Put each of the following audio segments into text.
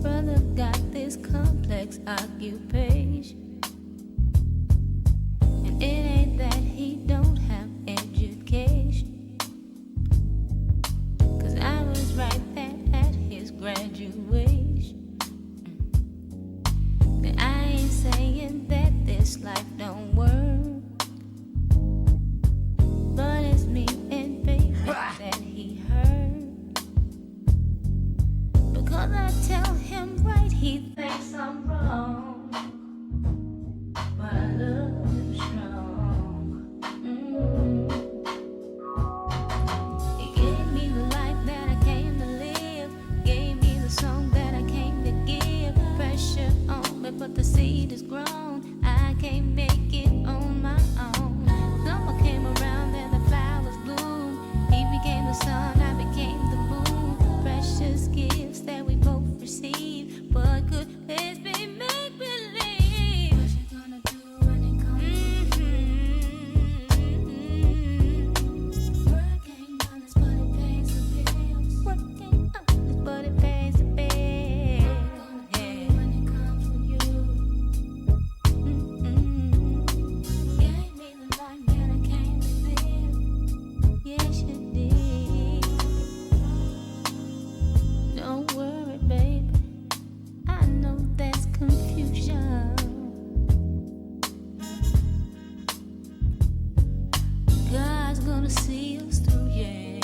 brother got this complex occupation, and it ain't that he don't have education, 'cause I was right there at his graduation. But I ain't saying that this life don't work, but it's me and baby that he hurt. Because I tell him right, he thinks I'm wrong, but I love him strong. He gave me the life that I came to live, gave me the song that I came to give. Pressure on me, but the seed is grown. I can't make it on my own. Summer came around and the flowers bloomed. He became the sun, I became the moon. Precious gifts that we both received, but could this be make believe? What you gonna do when it comes to work ain't honest, but it pays the bills. Work ain't honest, but it pays the bills. What you gonna do when it comes for you? Gave me the life that I came to live. Yes, you did. Don't worry, baby. I know that's confusion. God's gonna see us through, yeah.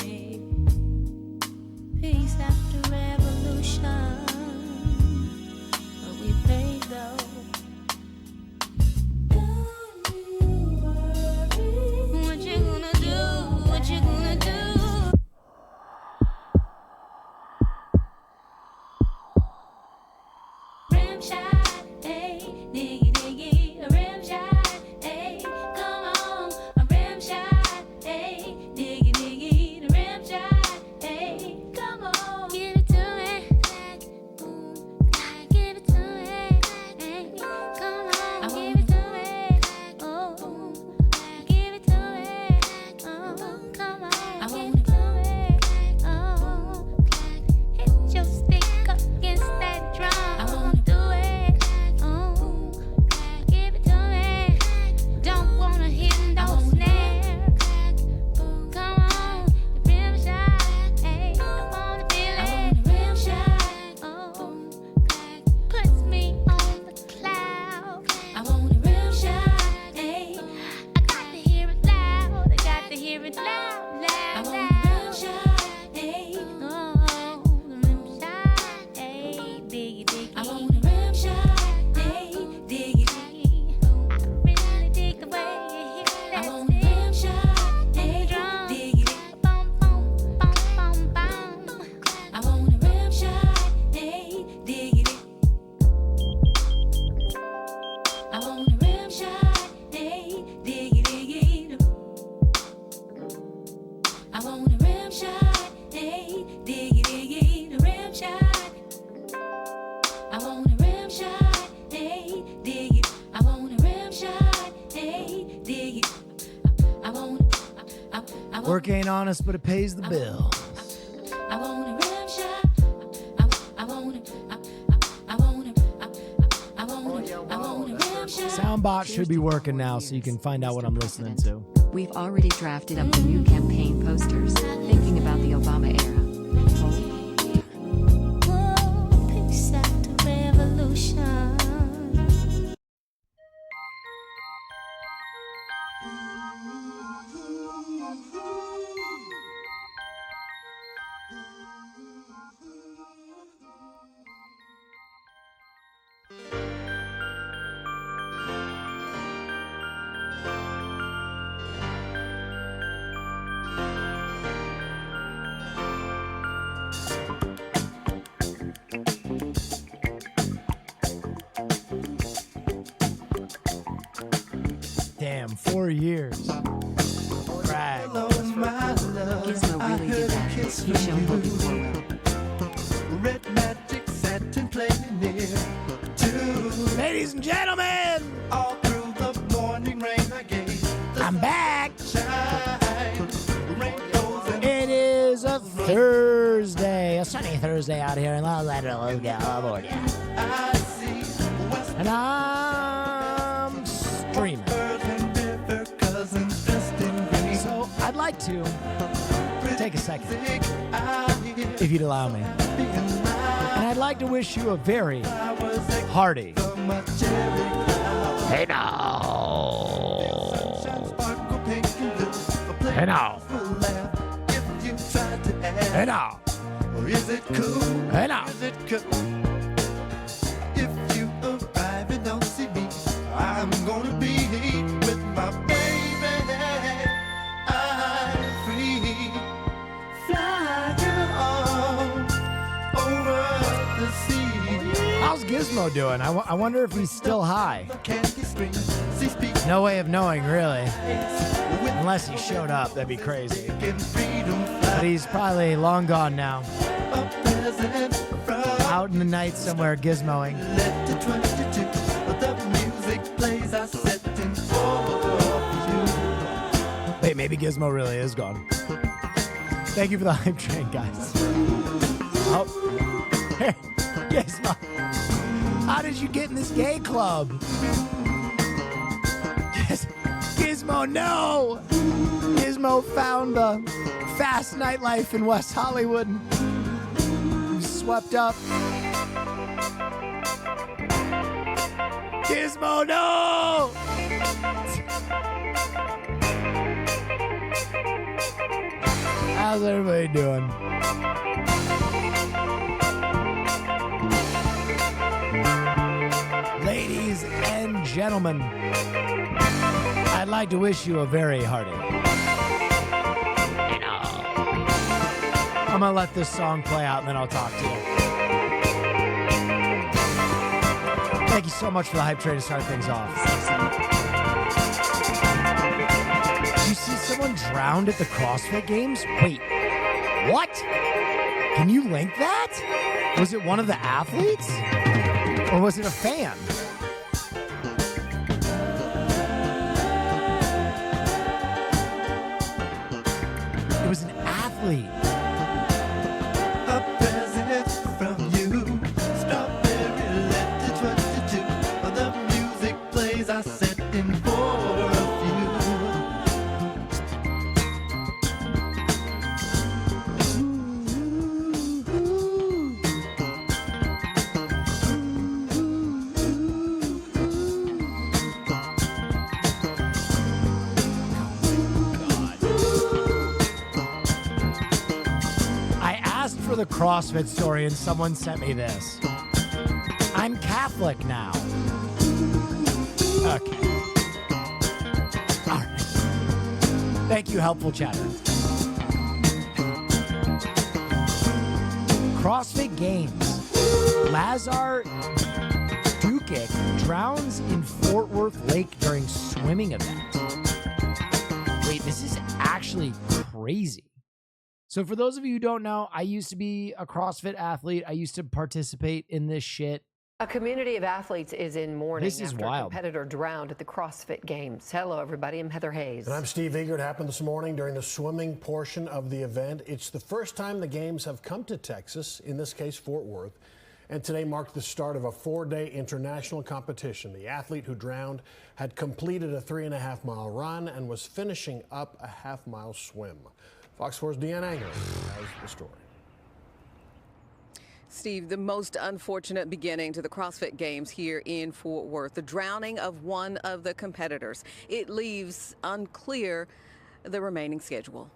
Peace after revolution. But we paid though. Don't you worry. What you gonna do? What you gonna do? Rim shot, hey, diggy diggy, a rim shot, hey, come on, a rim shot, hey, diggy diggy, the rim shot, hey, come on, give it to me, give it to me, hey, come on, give it to me, oh, give it to me, oh, come on, give it to me, oh, hit your stick up against that drum. I wanna do it. Oh, give it to me. Don't wanna hit no snare. Come on, the rim shot. Hey, I wanna feel it. Rim shot. Oh, puts me on the cloud. I want a rim shot. Hey, I got to hear it loud. I got to hear it loud, loud, loud. I want a rim shot. Hey, oh, the rim shot. Hey, diggy, diggy. I want a rim shot. Hey, diggy, diggy. I really dig the way you hit that. I want a rim shot. Hey, diggy, diggy. Boom, boom, boom, boom, boom. I want a rim shot. Hey, diggy, diggy. I want a rim shot. Hey, diggy, diggy. I want a rim shot. Hey, diggy, diggy. The rim shot. I want a rim shot. Hey, diggy. I want a rim shot. Hey, diggy. I want. Work ain't honest, but it pays the bills. I want a rim shot. I want a rim shot. Soundbot should be working now, so you can find out what I'm listening to. We've already drafted up the new campaign posters, thinking about the Obama era. Oh, peace after revolution. Damn, 4 years. Brag. Gizmo really did that. He showed what you were well. Red magic satin playing near to Ladies and gentlemen, all through the morning rain I gave the I'm back. shine. Rainbows and It is a Thursday, a sunny Thursday. Thursday out here, and let's get on board. I see West And I'm streaming. and river cousins dressed in green. So I'd like to take a second, I hear if you'd allow me. being And I'd like to wish you a very hearty. from a cherry cloud. Hey now. Sunshine sparkle pink and blue. A Hey now. playful laugh if you try to ask. Hey now. Or is it cool? Hey now. Is it cool? If you arrive and don't see me, I'm gonna be with my baby. I'm free. Fly on over the sea. How's Gizmo doing? I wonder if he's still high. Candy scream, see speak No way of knowing, really. with Unless he showed up, that'd be crazy. and freedom But fly. he's probably long gone now. A present from Out in the night somewhere gizmoing. let to 22. The music plays I set in for you. Wait, maybe Gizmo really is gone. Thank you for the hype train, guys. Oh, hey, Gizmo. How did you get in this gay club? Gizmo, no! Gizmo found the fast nightlife in West Hollywood. He swept up. Gizmo, no! How's everybody doing? Ladies and gentlemen, I'd like to wish you a very hearty. I'm gonna let this song play out and then I'll talk to you. Thank you so much for the hype train to start things off. Did you see someone drowned at the CrossFit Games? Wait, what? Can you link that? Was it one of the athletes? Or was it a fan? It was an athlete. A present from you. Strawberry letter 22. The music plays I set in for a I asked for the CrossFit story and someone sent me this. I'm Catholic now. Okay. All right. Thank you, helpful chatter. CrossFit Games. Lazar Dukic drowns in Fort Worth Lake during swimming event. Wait, this is actually crazy. So for those of you who don't know, I used to be a CrossFit athlete. I used to participate in this shit. A community of athletes is in mourning This is after wild. a competitor drowned at the CrossFit Games. Hello, everybody. I'm Heather Hayes. And I'm Steve Eager. It happened this morning during the swimming portion of the event. It's the first time the games have come to Texas, in this case, Fort Worth. And today marked the start of a 4-day international competition. The athlete who drowned had completed a 3.5-mile run and was finishing up a half-mile swim. Fox 4's Deanne Anger has the story. Steve, the most unfortunate beginning to the CrossFit Games here in Fort Worth, the drowning of one of the competitors. It leaves unclear the remaining schedule.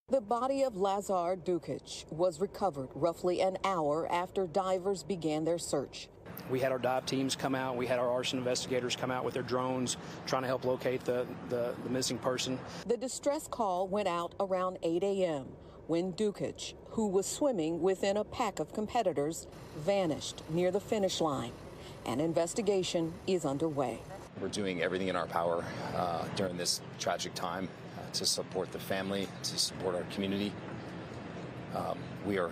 The body of Lazar Dukic was recovered roughly an hour after divers began their search. We had our dive teams come out. We had our arson investigators come out with their drones trying to help locate the missing person. The distress call went out around 8 a.m. when Dukic, who was swimming within a pack of competitors, vanished near the finish line. An investigation is underway. We're doing everything in our power during this tragic time to support the family, to support our community. We are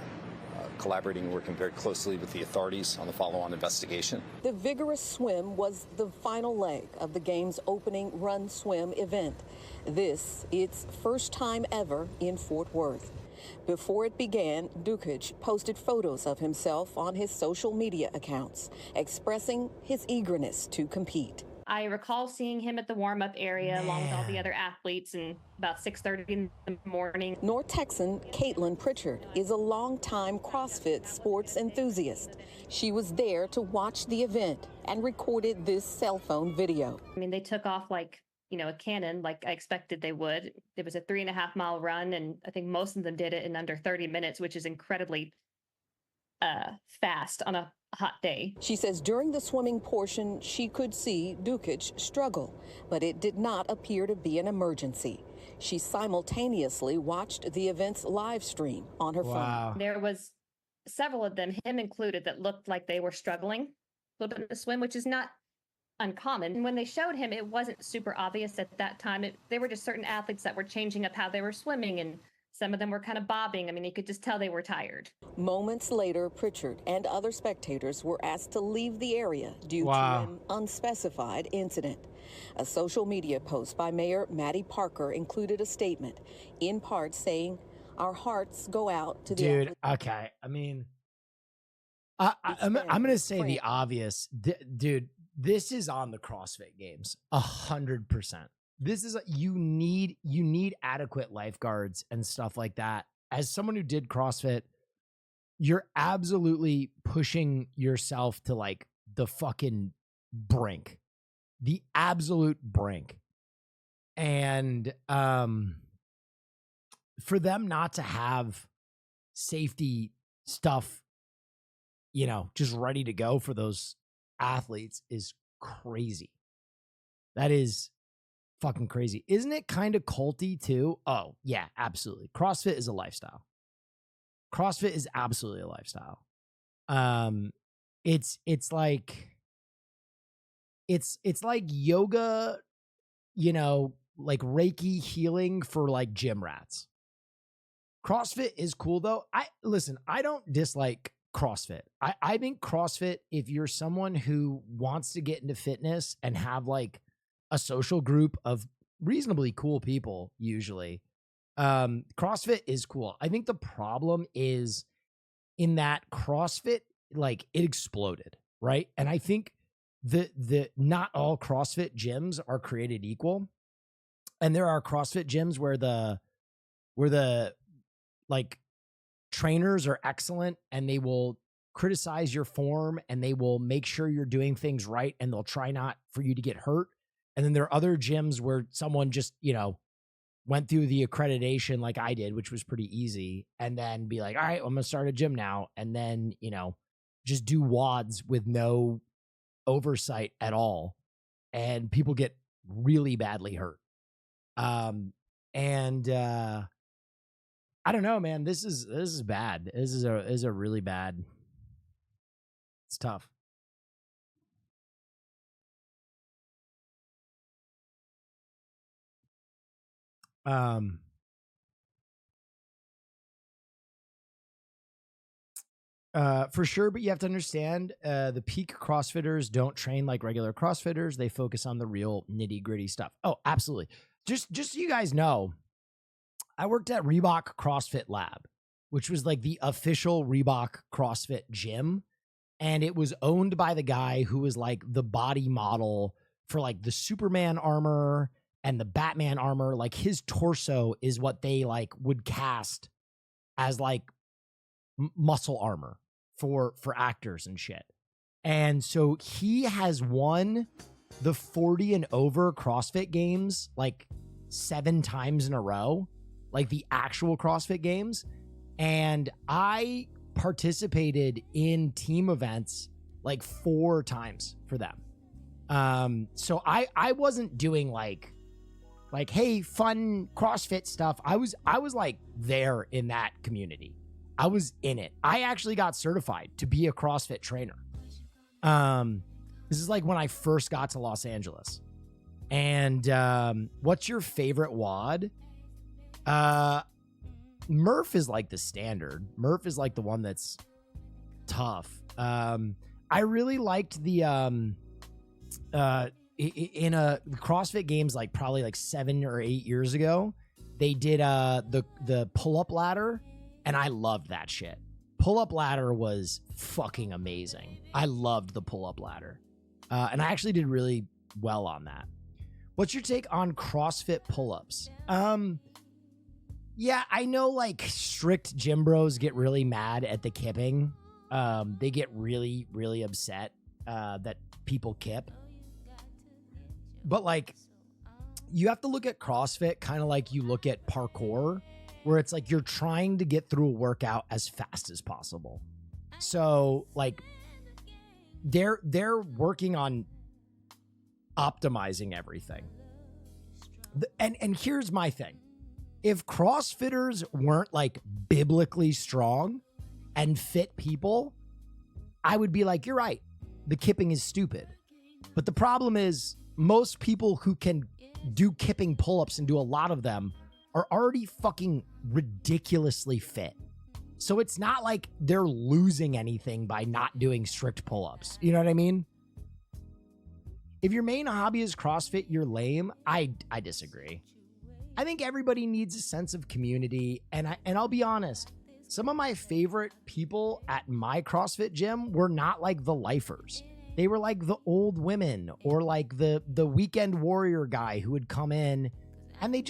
collaborating, working very closely with the authorities on the follow-on investigation. The vigorous swim was the final leg of the game's opening run swim event. This, its first time ever in Fort Worth. Before it began, Dukic posted photos of himself on his social media accounts, expressing his eagerness to compete. I recall seeing him at the warm-up area along with all the other athletes and about 6:30 in the morning. North Texan Caitlin Pritchard is a longtime CrossFit sports enthusiast. She was there to watch the event and recorded this cell phone video. I mean, they took off like, a cannon, like I expected they would. It was a 3.5-mile run, and I think most of them did it in under 30 minutes, which is incredibly fast on a hot day. She says during the swimming portion, she could see Dukic struggle, but it did not appear to be an emergency. She simultaneously watched the event's live stream on her phone. There was several of them, him included, that looked like they were struggling a little bit in the swim, which is not uncommon. And when they showed him, it wasn't super obvious at that time. They were just certain athletes that were changing up how they were swimming, and some of them were kind of bobbing. I mean, you could just tell they were tired. Moments later, Pritchard and other spectators were asked to leave the area due to an unspecified incident. A social media post by Mayor Maddie Parker included a statement, in part saying, "Our hearts go out to the Dude, okay. I mean, I'm going to say the obvious. Dude, this is on the CrossFit Games, 100%. This is you need adequate lifeguards and stuff like that. As someone who did CrossFit, you're absolutely pushing yourself to like the fucking brink, the absolute brink. And for them not to have safety stuff, just ready to go for those athletes is crazy. That is fucking crazy. Isn't it kind of culty too? Oh, yeah, absolutely. CrossFit is a lifestyle. CrossFit is absolutely a lifestyle. It's like yoga, like Reiki healing for like gym rats. CrossFit is cool though. I don't dislike CrossFit. I think CrossFit, if you're someone who wants to get into fitness and have like a social group of reasonably cool people, usually, CrossFit is cool. I think the problem is in that CrossFit, like it exploded, right? And I think the not all CrossFit gyms are created equal. And there are CrossFit gyms where the like trainers are excellent and they will criticize your form and they will make sure you're doing things right and they'll try not for you to get hurt. And then there are other gyms where someone just, went through the accreditation like I did, which was pretty easy, and then be like, all right, I'm going to start a gym now. And then, just do WODs with no oversight at all. And people get really badly hurt. I don't know, man. This is bad. This is a really bad. It's tough. For sure, but you have to understand, the peak CrossFitters don't train like regular CrossFitters. They focus on the real nitty gritty stuff. Oh, absolutely. Just so you guys know, I worked at Reebok CrossFit Lab, which was like the official Reebok CrossFit gym. And it was owned by the guy who was like the body model for like the Superman armor and the Batman armor. Like his torso is what they like would cast as like muscle armor for actors and shit. And so he has won the 40 and over CrossFit Games like 7 times in a row, like the actual CrossFit Games. And I participated in team events like 4 times for them. So I wasn't doing like, hey, fun CrossFit stuff. I was like there in that community. I was in it. I actually got certified to be a CrossFit trainer. This is like when I first got to Los Angeles. And what's your favorite WOD? Murph is like the standard. Murph is like the one that's tough. I really liked the in a CrossFit Games like probably like 7 or 8 years ago. They did the pull-up ladder And I loved that shit. Pull-up ladder was fucking amazing. I loved the pull-up ladder. And I actually did really well on that. What's your take on CrossFit pull-ups? Yeah, I know like strict gym bros get really mad at the kipping. They get really, really upset that people kip. But like, you have to look at CrossFit kind of like you look at parkour, where it's like you're trying to get through a workout as fast as possible. So like they're working on optimizing everything. And here's my thing. If CrossFitters weren't like biblically strong and fit people, I would be like, you're right. The kipping is stupid. But the problem is most people who can do kipping pull-ups and do a lot of them are already fucking ridiculously fit. So it's not like they're losing anything by not doing strict pull-ups. You know what I mean? If your main hobby is CrossFit, you're lame. I disagree. I think everybody needs a sense of community. And I'll be honest, some of my favorite people at my CrossFit gym were not like the lifers. They were like the old women or like the weekend warrior guy who would come in and they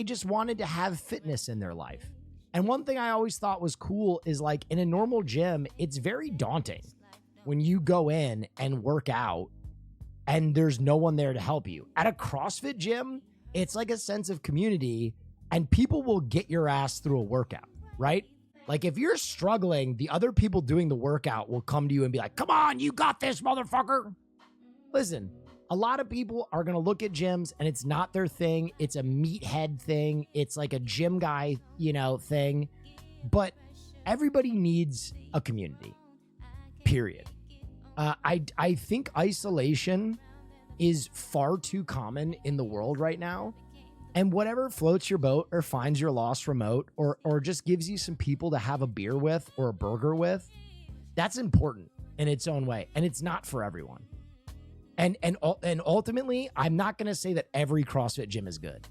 just wanted to have fitness in their life. And one thing I always thought was cool is like in a normal gym, it's very daunting when you go in and work out and there's no one there to help you. At a CrossFit gym, it's like a sense of community and people will get your ass through a workout, right? Like if you're struggling, the other people doing the workout will come to you and be like, come on, you got this, motherfucker. Listen, a lot of people are going to look at gyms and it's not their thing. It's a meathead thing. It's like a gym guy, thing. But everybody needs a community, period. I think isolation is far too common in the world right now. And whatever floats your boat or finds your lost remote or just gives you some people to have a beer with or a burger with, that's important in its own way. And it's not for everyone. And ultimately, I'm not going to say that every CrossFit gym is good,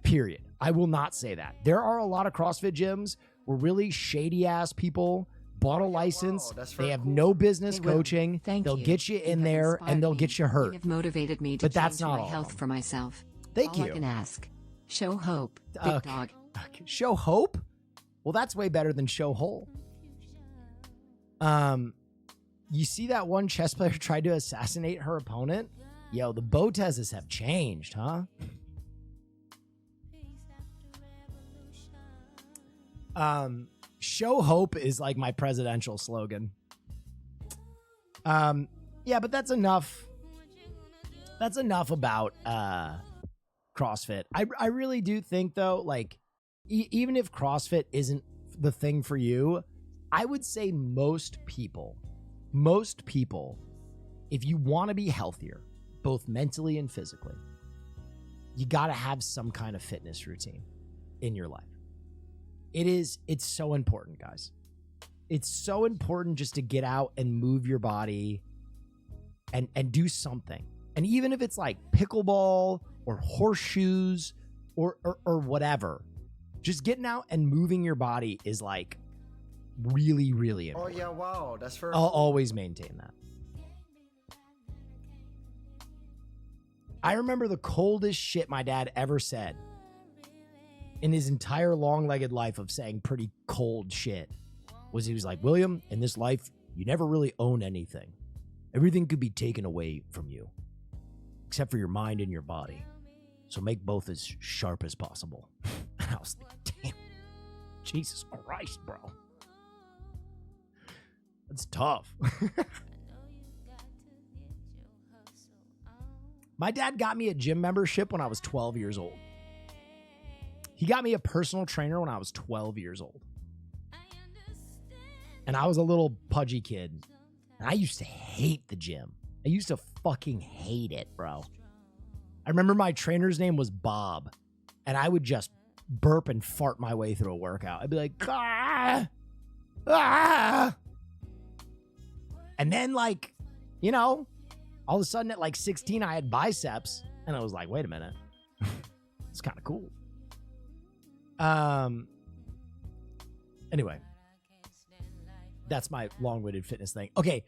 period. I will not say that. There are a lot of CrossFit gyms where really shady ass people bought a license. They have no business coaching. They'll get you in there and they'll get you hurt. You've motivated me to but that's change not my all health for myself. Thank All you. I can ask. Show hope, big dog. Show hope? Well, that's way better than show hole. You see that one chess player tried to assassinate her opponent? Yo, the Botezes have changed, huh? Show hope is like my presidential slogan. Yeah, but that's enough. That's enough about CrossFit. I really do think though, like even if CrossFit isn't the thing for you, I would say most people, if you want to be healthier, both mentally and physically, you got to have some kind of fitness routine in your life. It's so important, guys. It's so important just to get out and move your body and do something. And even if it's like pickleball or horseshoes or whatever, just getting out and moving your body is like really, really important. Oh yeah, wow, that's for. I'll always maintain that. I remember the coldest shit my dad ever said in his entire long-legged life of saying pretty cold shit was he was like, William, in this life, you never really own anything. Everything could be taken away from you, except for your mind and your body. So make both as sharp as possible. And I was like, damn, Jesus Christ, bro. That's tough. My dad got me a gym membership when I was 12 years old. He got me a personal trainer when I was 12 years old. And I was a little pudgy kid. And I used to hate the gym. I used to fucking hate it, bro. I remember my trainer's name was Bob. And I would just burp and fart my way through a workout. I'd be like, ah, ah. And then like, you know, all of a sudden at like 16, I had biceps. And I was like, wait a minute. It's kind of cool. And Anyway, that's my long-winded fitness thing. Okay,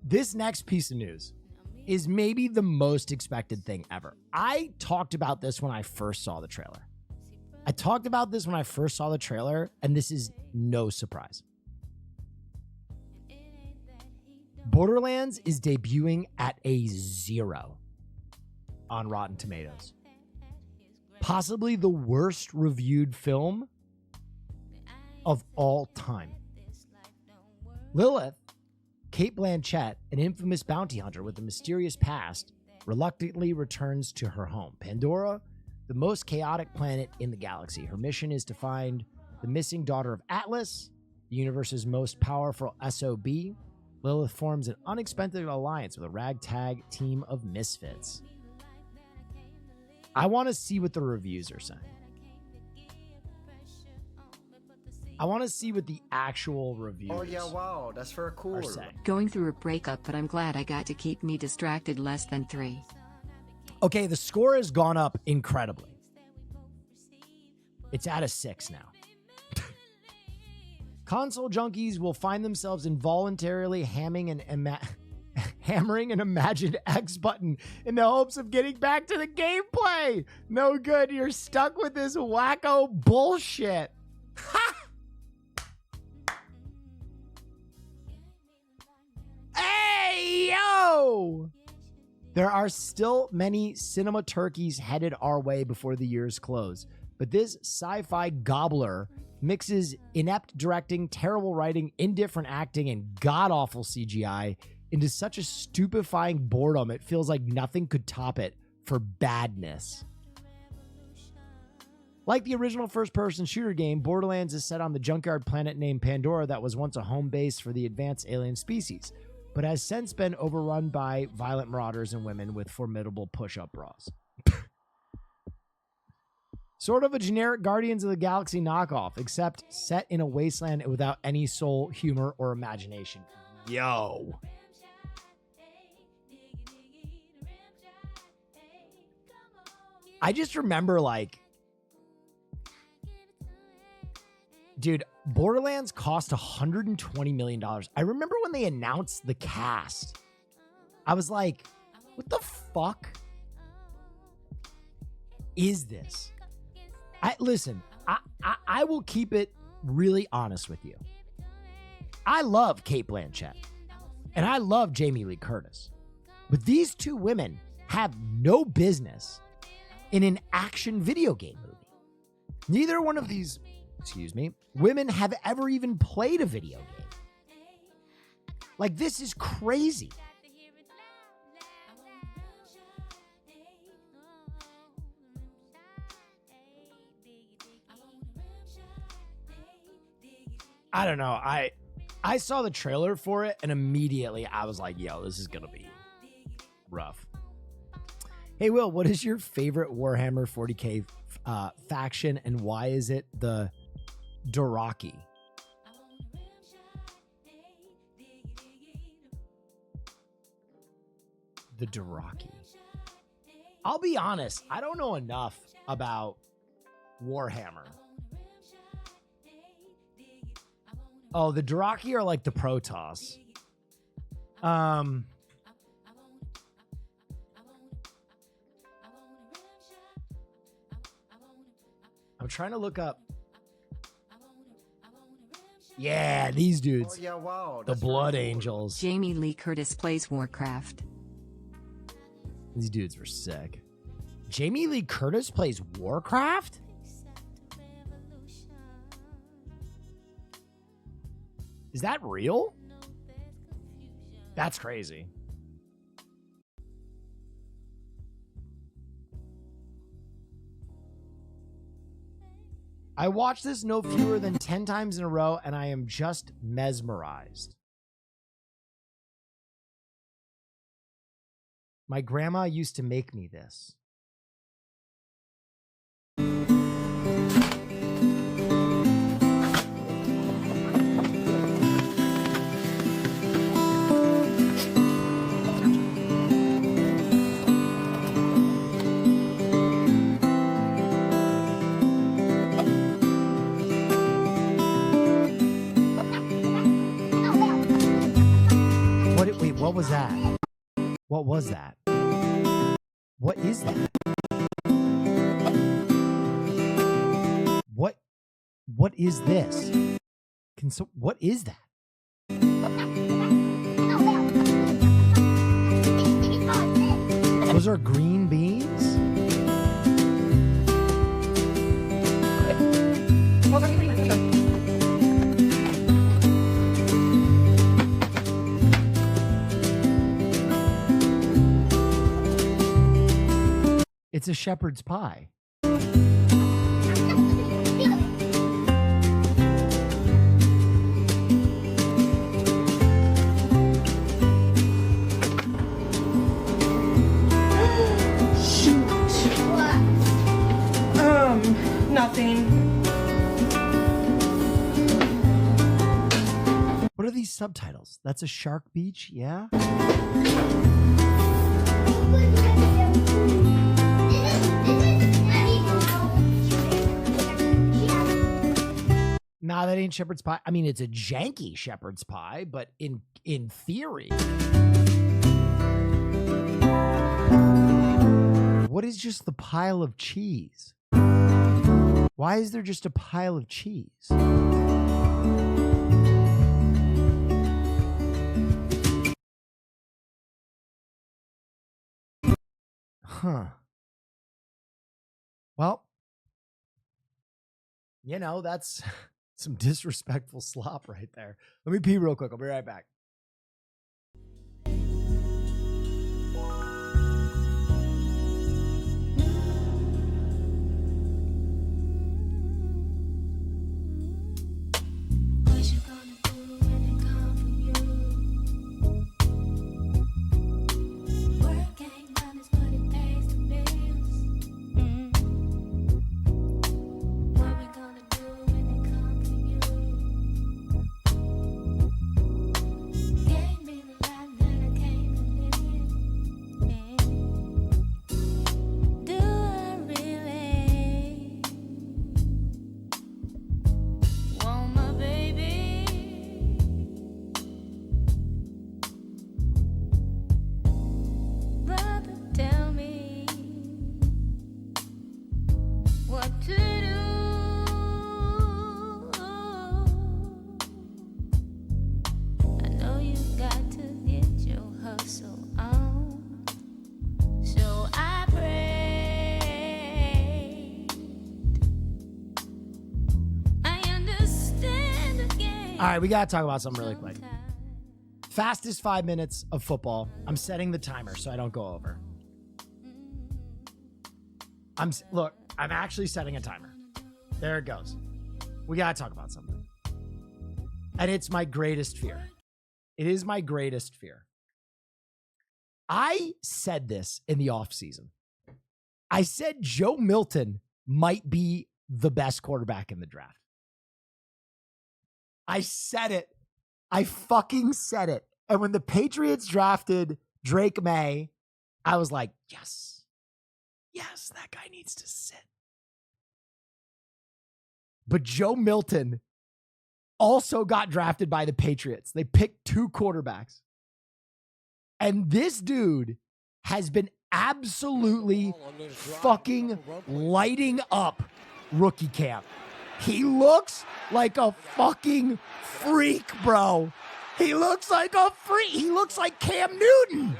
this next piece of news is maybe the most expected thing ever. I talked about this when I first saw the trailer. And this is no surprise. Borderlands is debuting at a 0 on Rotten Tomatoes. Possibly the worst reviewed film of all time. Lilith, Cate Blanchett, an infamous bounty hunter with a mysterious past, reluctantly returns to her home, Pandora, the most chaotic planet in the galaxy. Her mission is to find the missing daughter of Atlas, the universe's most powerful SOB. Lilith forms an unexpected alliance with a ragtag team of misfits. I want to see what the reviews are saying. I want to see what the actual reviews Oh yeah, wow, that's very cool. are saying. Going through a breakup, but I'm glad I got to keep me distracted. Less than 3. Okay, the score has gone up incredibly. It's at a 6 now. Console junkies will find themselves involuntarily hammering an imagined X button in the hopes of getting back to the gameplay. No good, you're stuck with this wacko bullshit. Hey, yo! There are still many cinema turkeys headed our way before the year's close, but this sci-fi gobbler mixes inept directing, terrible writing, indifferent acting, and god-awful CGI into such a stupefying boredom it feels like nothing could top it for badness. Like the original first-person shooter game, Borderlands is set on the junkyard planet named Pandora that was once a home base for the advanced alien species, but has since been overrun by violent marauders and women with formidable push-up bras. Sort of a generic Guardians of the Galaxy knockoff, except set in a wasteland without any soul, humor, or imagination. Yo. I just remember, like, dude, Borderlands cost $120 million. I remember when they announced the cast. I was like, what the fuck is this? Listen, I will keep it really honest with you. I love Cate Blanchett and I love Jamie Lee Curtis, but these two women have no business in an action video game movie. Neither one of these, women have ever even played a video game. Like, this is crazy. I don't know. I saw the trailer for it and immediately I was like, yo, this is going to be rough. Hey, Will, what is your favorite Warhammer 40K faction and why is it the Dothraki? The Dothraki. I'll be honest, I don't know enough about Warhammer. Oh, the Dothraki are like the Protoss. I'm trying to look up. Yeah, these dudes. Oh yeah, wow. The Blood Angels. Jamie Lee Curtis plays Warcraft. These dudes were sick. Jamie Lee Curtis plays Warcraft? Is that real? That's crazy. I watched this no fewer than 10 times in a row, and I am just mesmerized. My grandma used to make me this. What was that? What was that? What is that? What is this? What is that? Those are green beans? It's a shepherd's pie. Nothing. What are these subtitles? That's a shark beach, yeah? Nah, that ain't shepherd's pie. I mean, it's a janky shepherd's pie, but in theory. What is just the pile of cheese? Why is there just a pile of cheese? Huh. Well, you know, that's some disrespectful slop right there. Let me pee real quick. I'll be right back. All right, we got to talk about something really quick. Fastest 5 minutes of football. I'm setting the timer so I don't go over. Look, I'm actually setting a timer. There it goes. We got to talk about something. And it's my greatest fear. It is my greatest fear. I said this in the offseason. I said Joe Milton might be the best quarterback in the draft. I said it. I fucking said it. And when the Patriots drafted Drake May, I was like, yes. Yes, that guy needs to sit. But Joe Milton also got drafted by the Patriots. They picked 2 quarterbacks. And this dude has been absolutely fucking lighting up rookie camp. He looks like a fucking freak, bro. He looks like a freak. He looks like Cam Newton.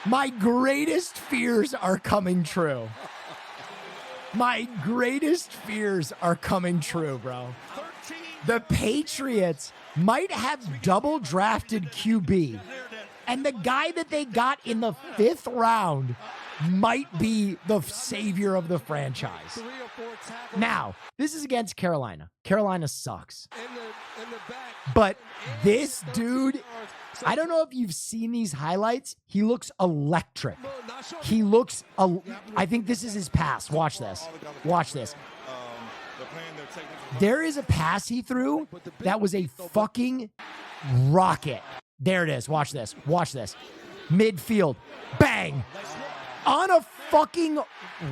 My greatest fears are coming true. My greatest fears are coming true, bro. The Patriots might have double drafted QB, and the guy that they got in the 5th round might be the savior of the franchise. Now, this is against Carolina. Carolina sucks. But this dude, I don't know if you've seen these highlights. He looks electric. He looks, I think this is his pass. Watch this. Watch this. There is a pass he threw that was a fucking rocket. There it is. Watch this. Watch this. Midfield. Bang. On a fucking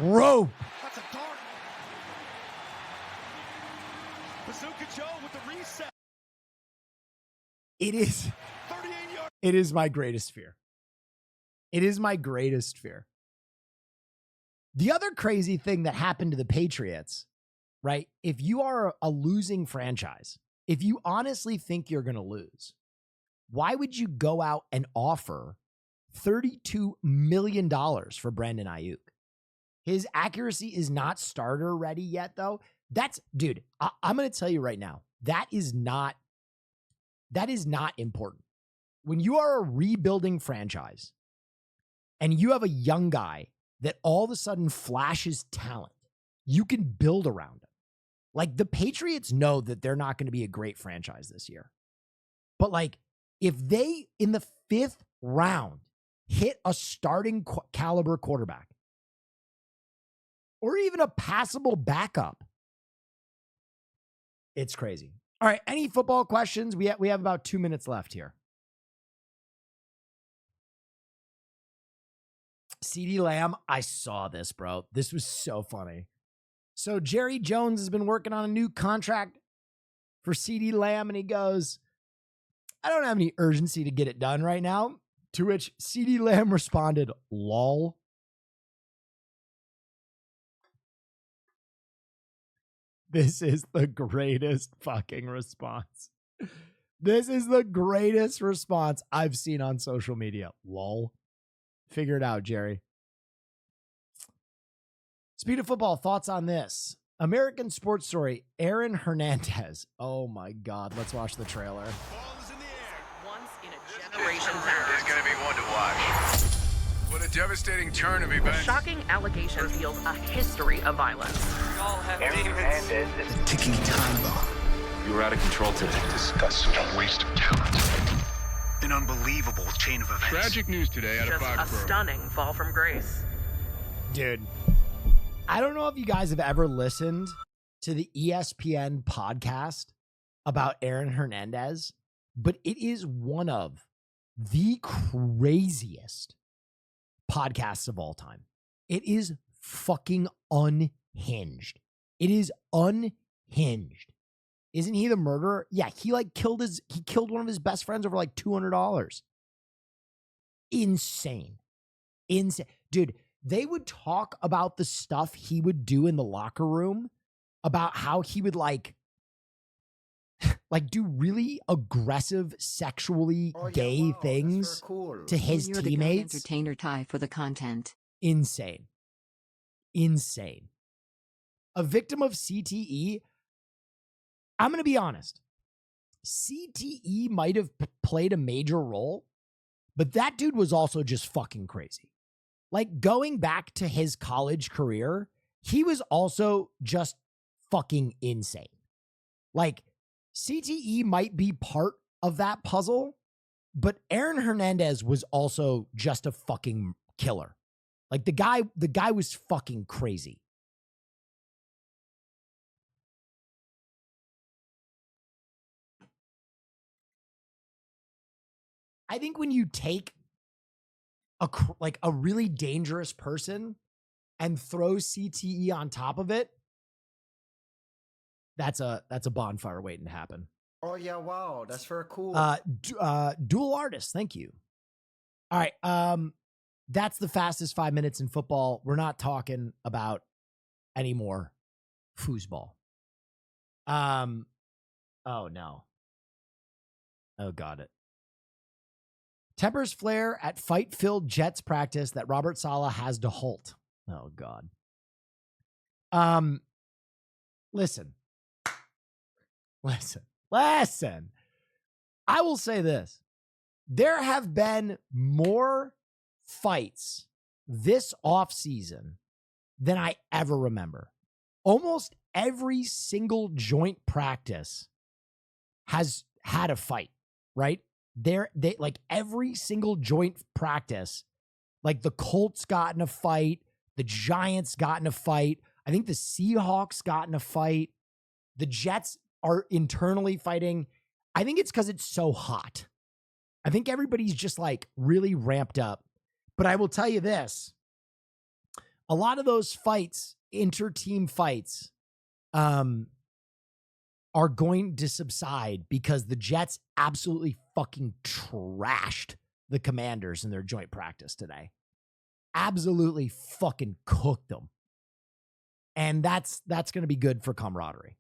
rope. It is my greatest fear. It is my greatest fear. The other crazy thing that happened to the Patriots, right? If you are a losing franchise, if you honestly think you're going to lose, why would you go out and offer $32 million for Brandon Ayuk? His accuracy is not starter ready yet, though. Dude, I'm going to tell you right now, that is not important. When you are a rebuilding franchise and you have a young guy that all of a sudden flashes talent, you can build around him. Like, the Patriots know that they're not going to be a great franchise this year. But like, if they, in the 5th round, hit a starting caliber quarterback or even a passable backup, it's crazy. All right, any football questions? We have about 2 minutes left here. CeeDee Lamb, I saw this, bro. This was so funny. So Jerry Jones has been working on a new contract for CeeDee Lamb, and he goes, I don't have any urgency to get it done right now. To which CeeDee Lamb responded, lol. This is the greatest fucking response. This is the greatest response I've seen on social media. Lol. Figure it out, Jerry. Speed of football, thoughts on this? American sports story, Aaron Hernandez. Oh my God, let's watch the trailer. Once in a generation It's going to be one to watch. What a devastating turn of events. shocking allegation reveals a history of violence. Aaron Hernandez is A ticking time bomb. You were out of control today. disgusting. A waste of talent. An unbelievable chain of events. Tragic news today out of Just a Foxborough. stunning fall from grace. Dude, I don't know if you guys have ever listened to the ESPN podcast about Aaron Hernandez, but it is one of the craziest podcasts of all time. It is fucking unhinged. It is unhinged. Isn't he the murderer? Yeah, he killed one of his best friends over like $200. Insane. Dude, they would talk about the stuff he would do in the locker room, about how he would like do really aggressive, sexually gay things to his You're the great teammates. entertainer Ty for the content. Insane. A victim of CTE. I'm going to be honest. CTE might have played a major role, but that dude was also just fucking crazy. Like, going back to his college career, he was also just fucking insane. Like, CTE might be part of that puzzle, but Aaron Hernandez was also just a fucking killer. Like, the guy was fucking crazy. I think when you take a really dangerous person and throw CTE on top of it, that's a bonfire waiting to happen. Oh yeah, wow, that's very cool. Dual artist, thank you. All right, that's the fastest 5 minutes in football. We're not talking about any more foosball. Oh no. Oh, got it. Tempers flare at fight-filled Jets practice that Robert Saleh has to halt. Oh, God. Listen. I will say this. There have been more fights this offseason than I ever remember. Almost every single joint practice has had a fight, right? They like every single joint practice, like the Colts got in a fight, the Giants got in a fight, I think the Seahawks got in a fight, the Jets are internally fighting. I think it's because it's so hot. I think everybody's just like really ramped up. But I will tell you this, a lot of those fights, inter-team fights, are going to subside because the Jets absolutely fucking trashed the Commanders in their joint practice today. Absolutely fucking cooked them. And that's going to be good for camaraderie.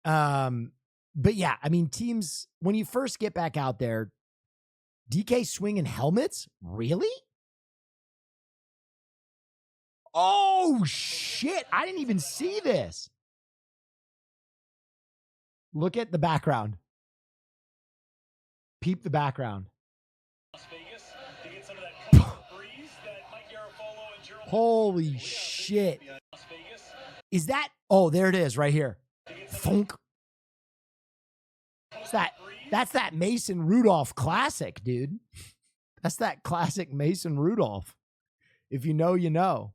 But yeah, I mean, teams, when you first get back out there, DK swinging helmets? Really? Oh, shit. I didn't even see this. Look at the background. Peep the background. Holy shit. Is that? Oh, there it is right here. Thunk. That's that Mason Rudolph classic, dude. That's that classic Mason Rudolph. If you know, you know.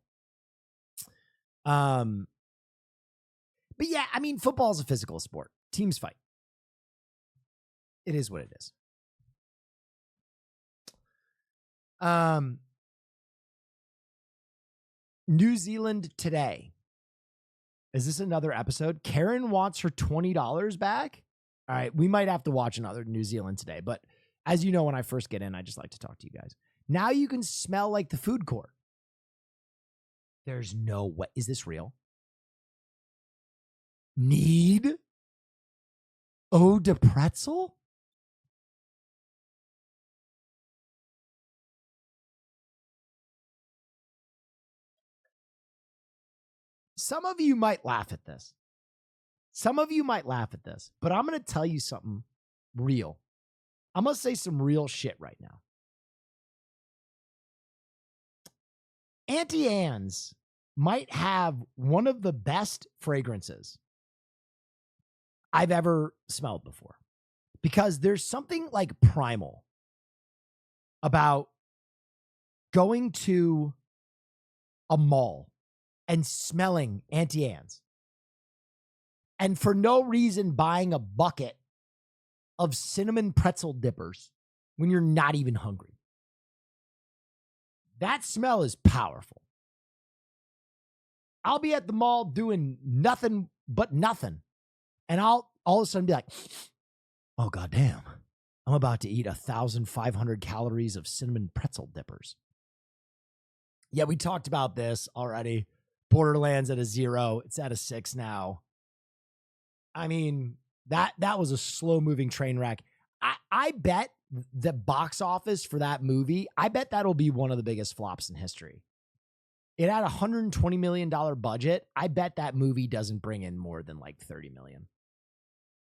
But yeah, I mean, football is a physical sport. Teams fight. It is what it is. New Zealand today. Is this another episode? Karen wants her $20 back. All right, we might have to watch another New Zealand today. But as you know, when I first get in, I just like to talk to you guys. Now you can smell like the food court. There's no way. Is this real? Need eau de pretzel? Some of you might laugh at this. But I'm going to tell you something real. I'm going to say some real shit right now. Auntie Anne's might have one of the best fragrances I've ever smelled before. Because there's something like primal about going to a mall and smelling Auntie Anne's. And for no reason buying a bucket of cinnamon pretzel dippers when you're not even hungry. That smell is powerful. I'll be at the mall doing nothing but nothing. And I'll all of a sudden be like, oh, goddamn, I'm about to eat 1,500 calories of cinnamon pretzel dippers. Yeah, we talked about this already. Borderlands at a 0. It's at a 6 now. I mean, that was a slow-moving train wreck. I bet the box office for that movie, I bet that'll be one of the biggest flops in history. It had a $120 million budget. I bet that movie doesn't bring in more than like $30 million.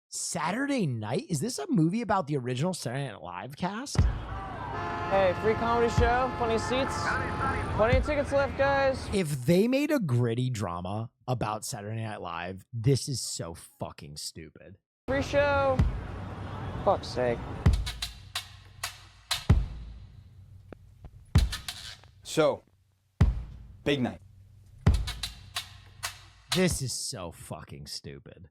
Saturday Night? Is this a movie about the original Saturday Night Live cast? Hey, free comedy show, plenty of seats, plenty of tickets left, guys. If they made a gritty drama about Saturday Night Live, this is so fucking stupid. Free show. Fuck's sake. So, big night. This is so fucking stupid.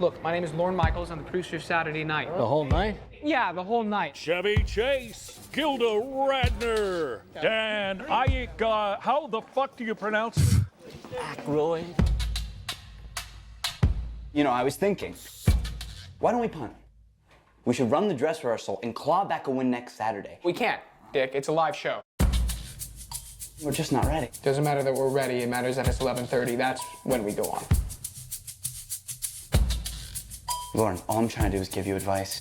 Look, my name is Lorne Michaels. I'm the producer of Saturday Night. The whole night? Yeah, the whole night. Chevy Chase, Gilda Radner, Dan Iyek, how the fuck do you pronounce it? Aykroyd. You know, I was thinking, why don't we punt? We should run the dress rehearsal and claw back a win next Saturday. We can't, Dick. It's a live show. We're just not ready. Doesn't matter that we're ready. It matters that it's 11:30. That's when we go on. Lauren, all I'm trying to do is give you advice.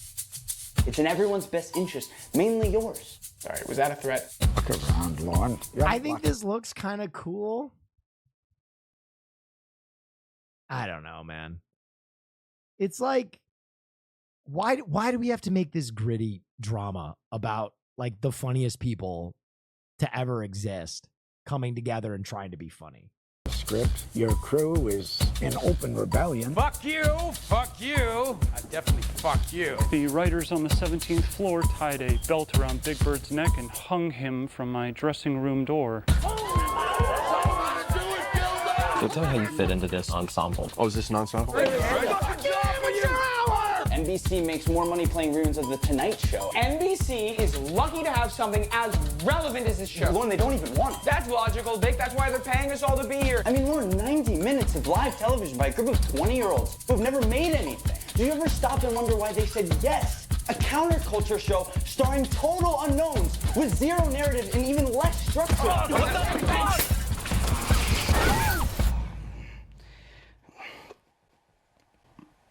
It's in everyone's best interest, mainly yours. Sorry, was that a threat? Look around, Lauren. I think this looks kind of cool. I don't know, man. It's like, why do we have to make this gritty drama about like the funniest people to ever exist coming together and trying to be funny? Script. Your crew is in open rebellion. Fuck you! Fuck you! Definitely fuck you. The writers on the 17th floor tied a belt around Big Bird's neck and hung him from my dressing room door. So tell me how you fit into this ensemble. Oh, is this an ensemble? NBC makes more money playing ruins of The Tonight Show. NBC is lucky to have something as relevant as this show. Lauren, they don't even want it. That's logical, Dick. That's why they're paying us all to be here. I mean, Lauren, 90 minutes of live television by a group of 20-year-olds who've never made anything. Do you ever stop and wonder why they said yes A counterculture show starring total unknowns with zero narrative and even less structure.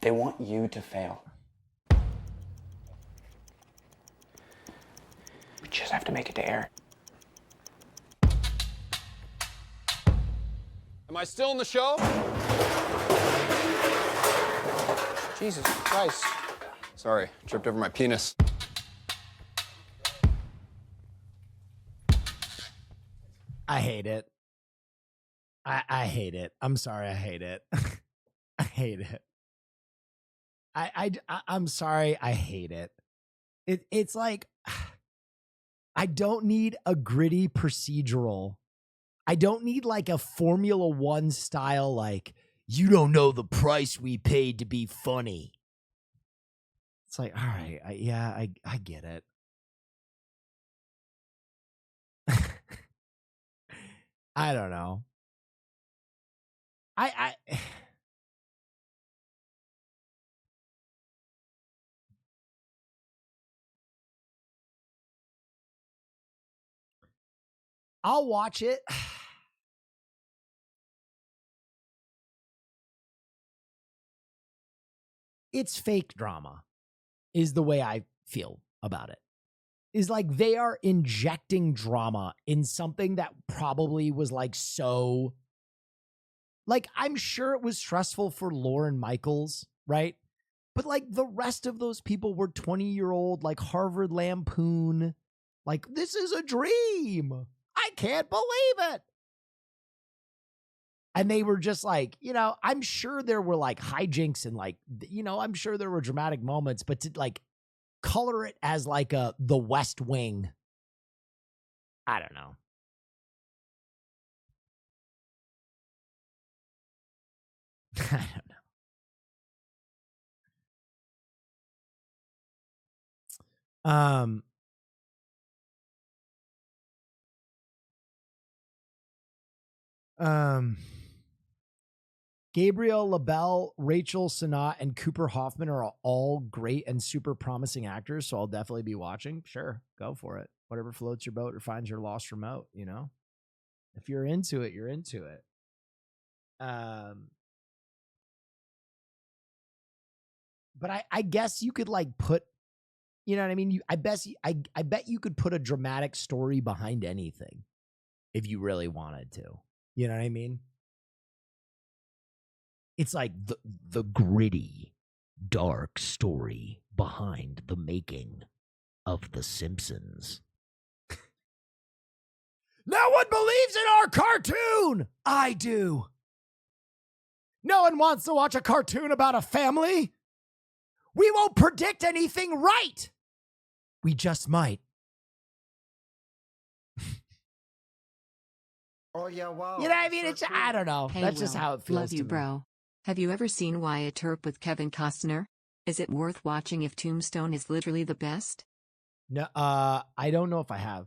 They want you to fail. We just have to make it to air. Am I still in the show? Jesus Christ. Sorry, tripped over my penis. I hate it. I hate it. I'm sorry. I hate it. I hate it. I'm sorry. I hate it. It's like, I don't need a gritty procedural. I don't need like a Formula One style, like, you don't know the price we paid to be funny. It's like, all right, I get it. I don't know. I'll watch it. It's fake drama, is the way I feel about it. Is like they are injecting drama in something that probably was like so. Like, I'm sure it was stressful for Lauren Michaels, right? But like the rest of those people were 20-year-old, like Harvard Lampoon. Like, this is a dream. I can't believe it. And they were just like, you know, I'm sure there were like hijinks and like, you know, I'm sure there were dramatic moments, but to like color it as like the West Wing, I don't know. I don't know. Gabriel LaBelle, Rachel Sennott, and Cooper Hoffman are all great and super promising actors, so I'll definitely be watching. Sure, go for it. Whatever floats your boat or finds your lost remote, you know? If you're into it, you're into it. But I guess you could like put, you know what I mean? I bet you could put a dramatic story behind anything if you really wanted to. You know what I mean? It's like the gritty, dark story behind the making of The Simpsons. No one believes in our cartoon! I do. No one wants to watch a cartoon about a family. We won't predict anything right. We just might. Oh, yeah, wow. You know what I mean? It's, I don't know. Hey, That's just Will, how it feels love to you, me. bro. Have you ever seen Wyatt Earp with Kevin Costner? Is it worth watching if Tombstone is literally the best? No, I don't know if I have.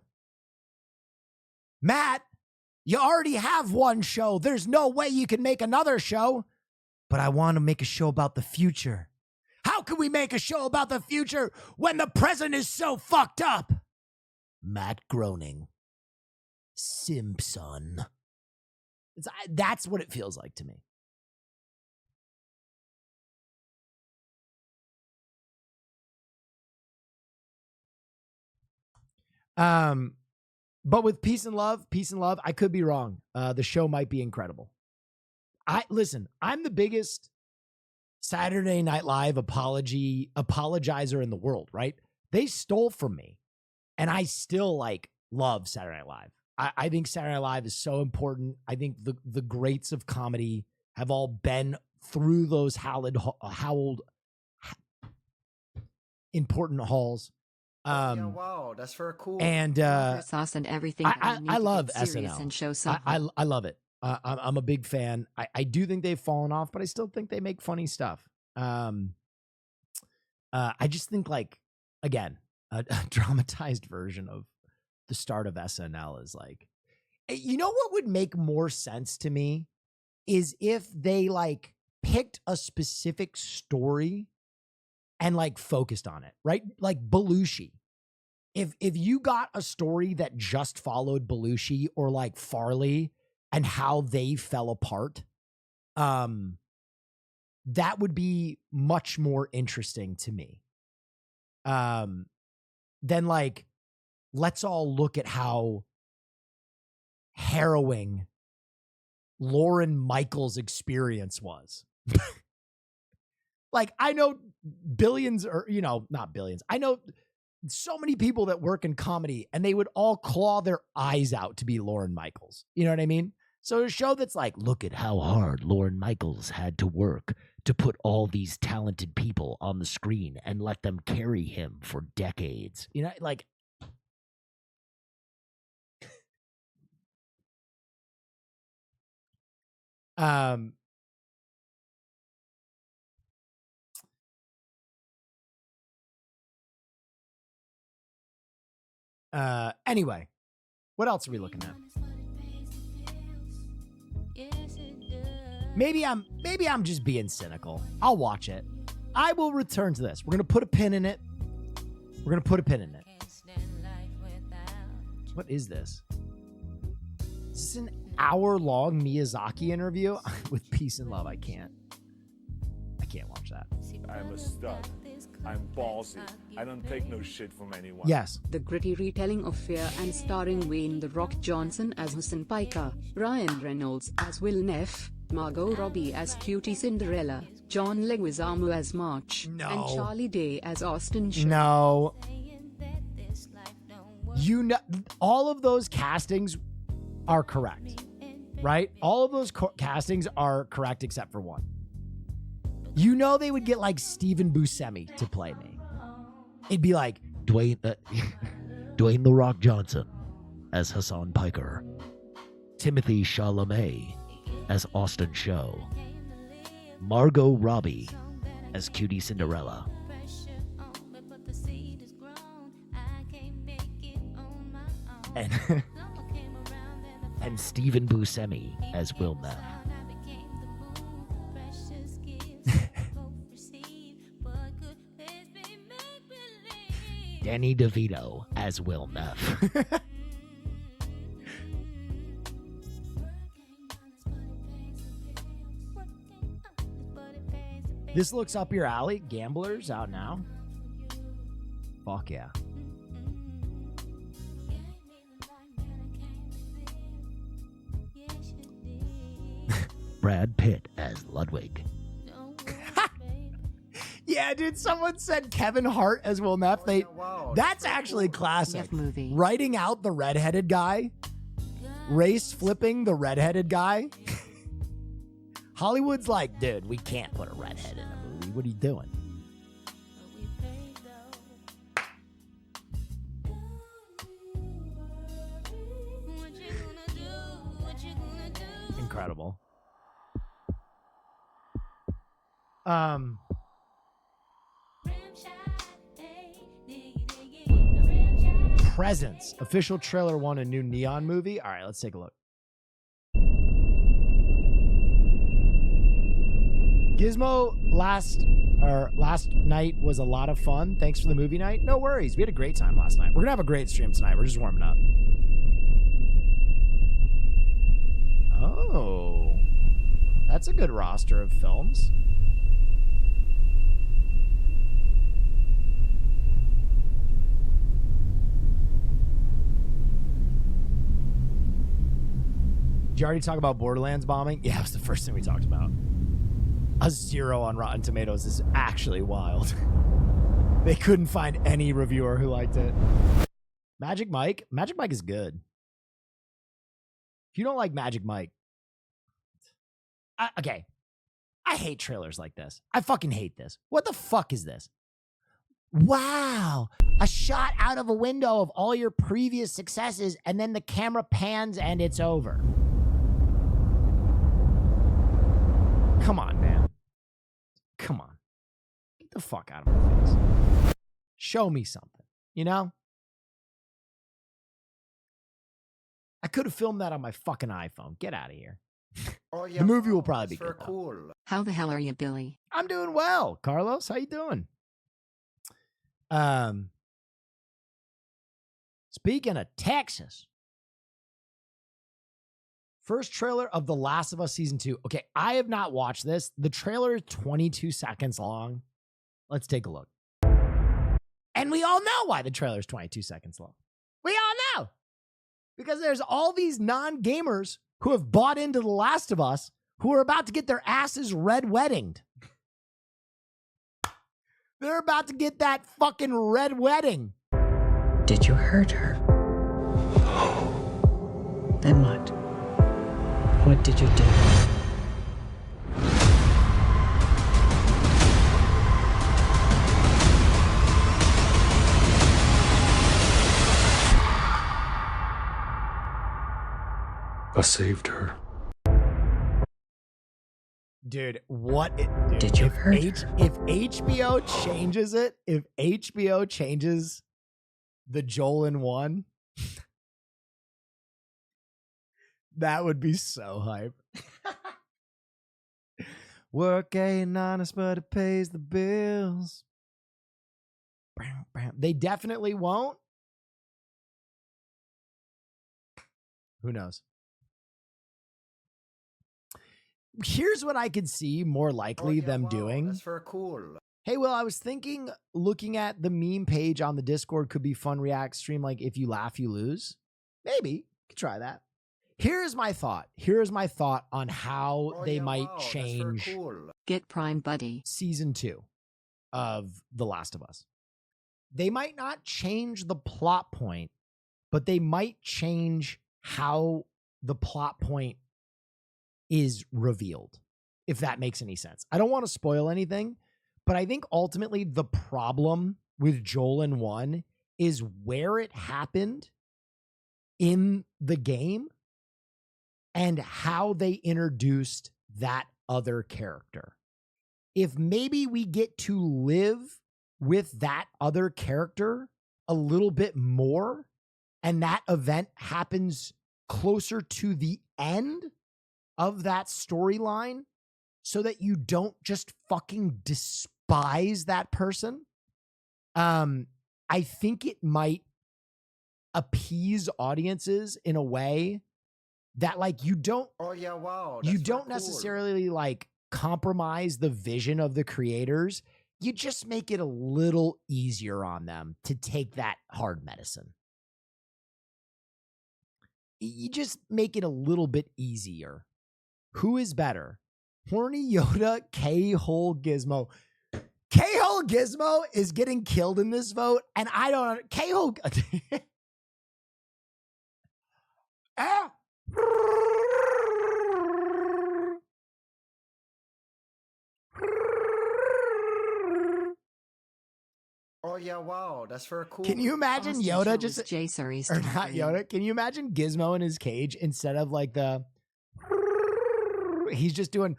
Matt, you already have one show. There's no way you can make another show. But I want to make a show about the future. How can we make a show about the future when the present is so fucked up? Matt Groening. Simpson. That's what it feels like to me. But with Peace and Love, I could be wrong. The show might be incredible. I'm the biggest Saturday Night Live apologizer in the world, right? They stole from me. And I still like love Saturday Night Live. I think Saturday Night Live is so important. I think the greats of comedy have all been through those howled important halls. Yeah, wow, that's very cool. And sauce and everything. I love SNL SNL. and show something. I love it. I'm a big fan. I do think they've fallen off, but I still think they make funny stuff. I just think, like, again, a dramatized version of the start of SNL is like, you know what would make more sense to me is if they like picked a specific story and like focused on it, right? Like Belushi. If you got a story that just followed Belushi or like Farley and how they fell apart, that would be much more interesting to me. Then like, let's all look at how harrowing Lorne Michaels' experience was. Like, I know billions, or, you know, not billions. I know so many people that work in comedy and they would all claw their eyes out to be Lorne Michaels. You know what I mean? So a show that's like, look at how hard Lorne Michaels had to work to put all these talented people on the screen and let them carry him for decades. You know, like, anyway, what else are we looking at? Maybe I'm just being cynical. I'll watch it. I will return to this. We're going to put a pin in it. We're going to put a pin in it. What is this? Is this an hour-long Miyazaki interview? With peace and love, I can't watch that. I'm a stud. I'm ballsy. I don't take no shit from anyone. Yes. The gritty retelling of Fear and starring Wayne "The Rock" Johnson as Hassan Piker, Ryan Reynolds as Will Neff, Margot Robbie as Cutie Cinderella, John Leguizamo as March, and Charlie Day as Austin Shaw. No. You know, all of those castings are correct, right? All of those castings are correct except for one. You know they would get like Stephen Buscemi to play me. It'd be like Dwayne The Rock Johnson as Hassan Piker, Timothy Chalamet as Austin Shaw, Margot Robbie as Cutie Cinderella, and Stephen Buscemi as Will Neff. Danny DeVito as Will Neff. This looks up your alley. Gamblers out now. Fuck yeah. Brad Pitt as Ludwig. Yeah, dude, someone said Kevin Hart as Will Neff. That's actually classic. Movie. Writing out the redheaded guy, race flipping the redheaded guy. Hollywood's like, dude, we can't put a redhead in a movie. What are you doing? Incredible. Presence. Official trailer won a new Neon movie. All right, let's take a look. Gizmo last night was a lot of fun. Thanks for the movie night. No worries. We had a great time last night. We're going to have a great stream tonight. We're just warming up. Oh. That's a good roster of films. Did you already talk about Borderlands bombing? Yeah, it was the first thing we talked about. A 0 on Rotten Tomatoes is actually wild. They couldn't find any reviewer who liked it. Magic Mike is good. If you don't like Magic Mike, okay. I hate trailers like this. I fucking hate this. What the fuck is this? Wow. A shot out of a window of all your previous successes, and then the camera pans and it's over. Come on, man. Come on. Get the fuck out of my face. Show me something, you know? I could have filmed that on my fucking iPhone. Get out of here. Oh, yeah, the movie will probably be good. Cool. How the hell are you, Billy? I'm doing well. Carlos, how you doing? Speaking of Texas, first trailer of The Last of Us Season 2. Okay, I have not watched this. The trailer is 22 seconds long. Let's take a look. And we all know why the trailer is 22 seconds long. We all know. Because there's all these non-gamers who have bought into The Last of Us who are about to get their asses red-weddinged. They're about to get that fucking red wedding. Did you hurt her? Then what? What did you do? I saved her. Dude, what? Did you hurt her? If HBO changes it, if HBO changes the Joel in 1, that would be so hype. Work ain't honest, but it pays the bills. They definitely won't. Who knows? Here's what I could see more likely them doing. That's for cool. Hey, Will, I was thinking looking at the meme page on the Discord could be fun react stream, like if you laugh, you lose. Maybe. Could try that. Here's my thought. Here's my thought on how they might change Get Prime Buddy. Season 2 of The Last of Us. They might not change the plot point, but they might change how the plot point is revealed, if that makes any sense. I don't want to spoil anything, but I think ultimately the problem with Joel in 1 is where it happened in the game and how they introduced that other character. If maybe we get to live with that other character a little bit more, and that event happens closer to the end of that storyline so that you don't just fucking despise that person, I think it might appease audiences in a way that like you don't necessarily like compromise the vision of the creators. You just make it a little easier on them to take that hard medicine. You just make it a little bit easier. Who is better? Horny Yoda, K-hole Gizmo. K-hole Gizmo is getting killed in this vote, and I don't... K-hole... ah! Oh yeah, wow, that's for cool. Can you imagine Austin Yoda chose just... J series or not Yoda. Can you imagine Gizmo in his cage instead of like the... He's just doing...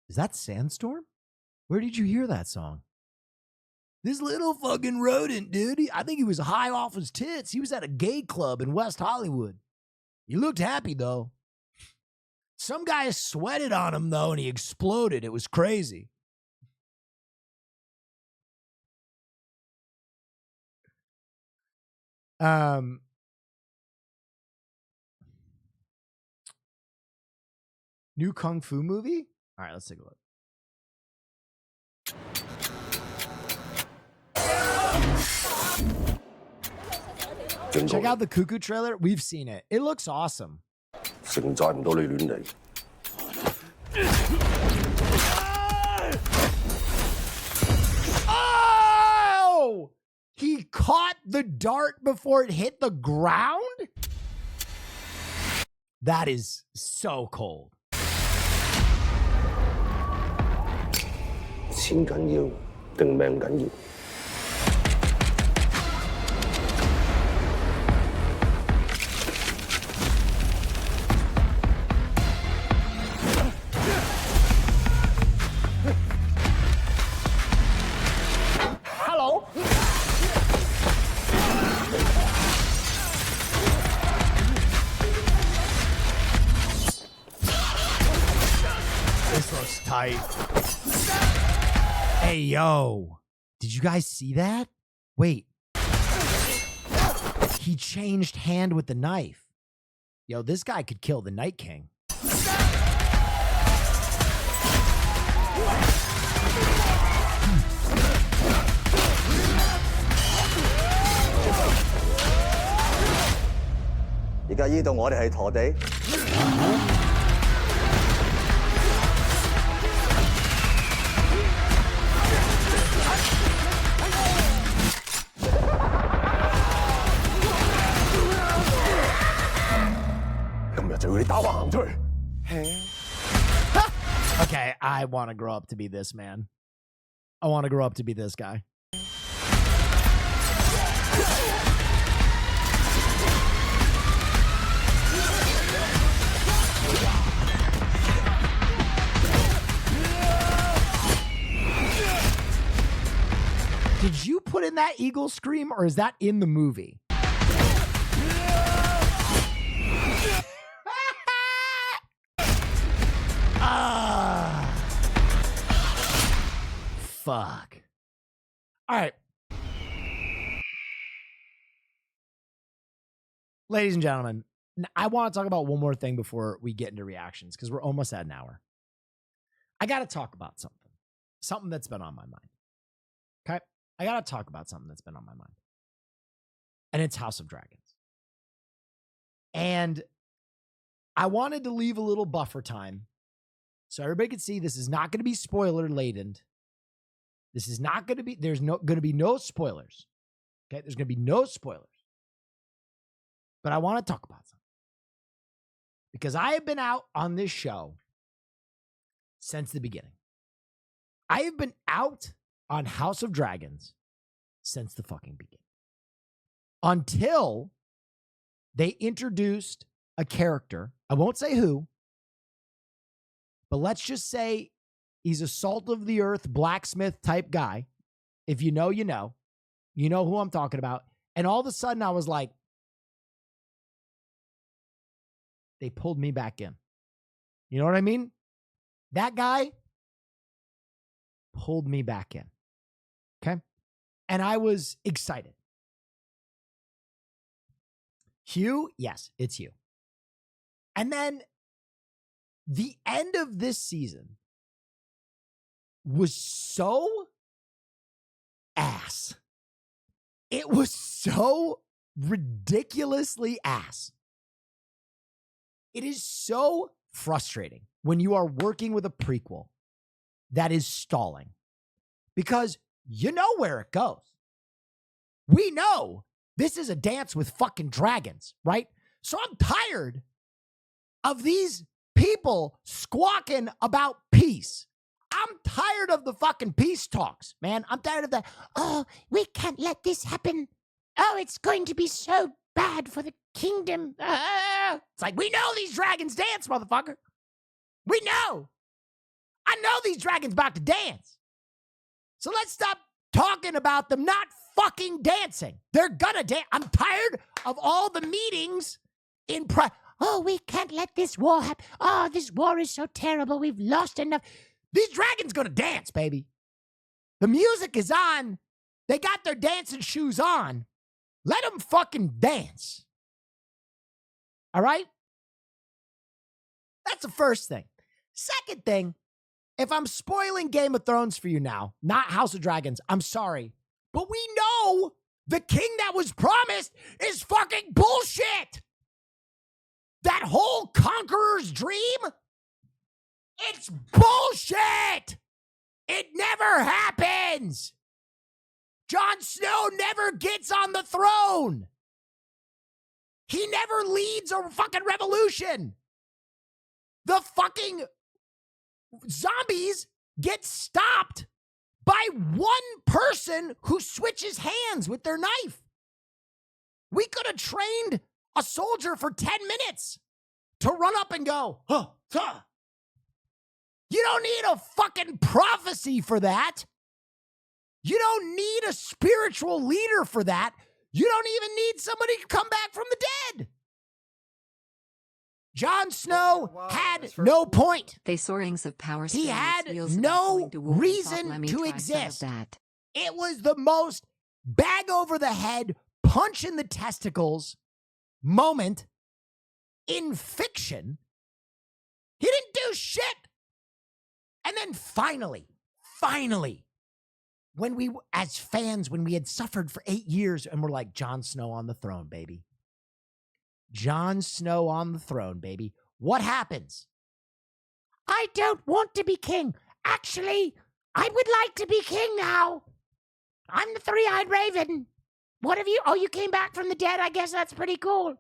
Is that Sandstorm? Where did you hear that song? This little fucking rodent, dude. I think he was high off his tits. He was at a gay club in West Hollywood. He looked happy, though. Some guy sweated on him, though, and he exploded. It was crazy. New Kung Fu movie? All right, let's take a look. Check out the Cuckoo trailer. We've seen it. It looks awesome. Oh! He caught the dart before it hit the ground? That is so cold. 錢緊要定命緊要？ Hello. was tight. Hey, yo. Did you guys see that? Wait. He changed hand with the knife. Yo, this guy could kill the Night King. Okay, I want to grow up to be this man. I want to grow up to be this guy. Did you put in that eagle scream, or is that in the movie? Fuck. All right. Ladies and gentlemen, I want to talk about one more thing before we get into reactions, because we're almost at an hour. I got to talk about something that's been on my mind. Okay? I got to talk about something that's been on my mind. And it's House of Dragons. And I wanted to leave a little buffer time so everybody could see this is not going to be spoiler laden. This is not going to be, there's going to be no spoilers. Okay? There's going to be no spoilers. But I want to talk about something. Because I have been out on this show since the beginning. I have been out on House of Dragons since the fucking beginning. Until they introduced a character. I won't say who. But let's just say he's a salt of the earth, blacksmith type guy. If you know, you know. You know who I'm talking about. And all of a sudden I was like, they pulled me back in. You know what I mean? That guy pulled me back in. Okay? And I was excited. Hugh? Yes, it's Hugh. And then the end of this season was so ass. It was so ridiculously ass. It is so frustrating when you are working with a prequel that is stalling, because you know where it goes. We know this is a dance with fucking dragons, right? So I'm tired of these people squawking about peace. I'm tired of the fucking peace talks, man. I'm tired of the, oh, we can't let this happen. Oh, it's going to be so bad for the kingdom. It's like, we know these dragons dance, motherfucker. We know. I know these dragons about to dance. So let's stop talking about them not fucking dancing. They're gonna dance. I'm tired of all the meetings in oh, we can't let this war happen. Oh, this war is so terrible. We've lost enough. These dragons gonna dance, baby. The music is on. They got their dancing shoes on. Let them fucking dance. All right? That's the first thing. Second thing, if I'm spoiling Game of Thrones for you now, not House of Dragons, I'm sorry. But we know the king that was promised is fucking bullshit. That whole conqueror's dream, it's bullshit. It never happens. Jon Snow never gets on the throne. He never leads a fucking revolution. The fucking zombies get stopped by one person who switches hands with their knife. We could have trained a soldier for 10 minutes to run up and go, huh, huh. You don't need a fucking prophecy for that. You don't need a spiritual leader for that. You don't even need somebody to come back from the dead. Jon Snow had no point. They saw rings of power. He had no reason to exist. It was the most bag over the head, punch in the testicles moment in fiction. He didn't do shit. And then finally, when we, as fans, when we had suffered for 8 years and we're like, Jon Snow on the throne, baby. Jon Snow on the throne, baby. What happens? I don't want to be king. Actually, I would like to be king now. I'm the three-eyed raven. What have you? Oh, you came back from the dead. I guess that's pretty cool.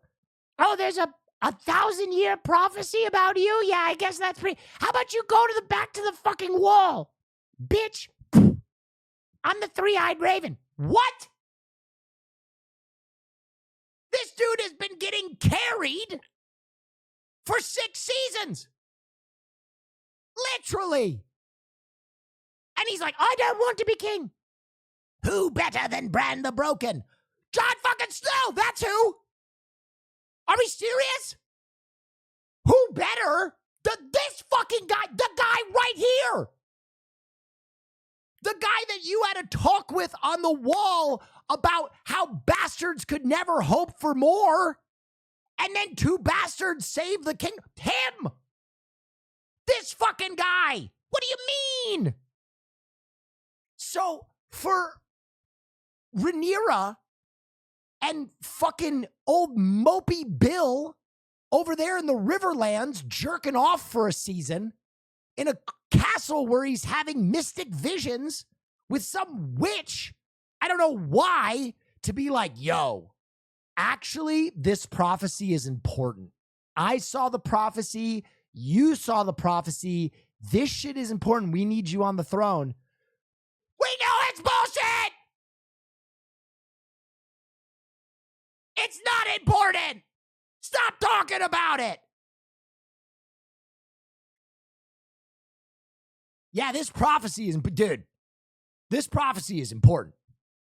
Oh, there's a 1,000-year prophecy about you. Yeah, I guess that's pretty. How about you go to the back to the fucking wall, bitch? I'm the three-eyed raven. What? This dude has been getting carried for 6 seasons. Literally. And he's like, I don't want to be king. Who better than Bran the Broken? Jon fucking Snow, that's who. Are we serious? Who better? This fucking guy, the guy right here. The guy that you had to talk with on the wall about how bastards could never hope for more. And then 2 bastards save the king. Him. This fucking guy. What do you mean? So for Rhaenyra and fucking old mopey Bill over there in the Riverlands jerking off for a season in a castle where he's having mystic visions with some witch, I don't know why, to be like, yo, actually, this prophecy is important. I saw the prophecy. You saw the prophecy. This shit is important. We need you on the throne. We know it's bullshit. It's not important. Stop talking about it. Yeah, this prophecy is, dude, this prophecy is important.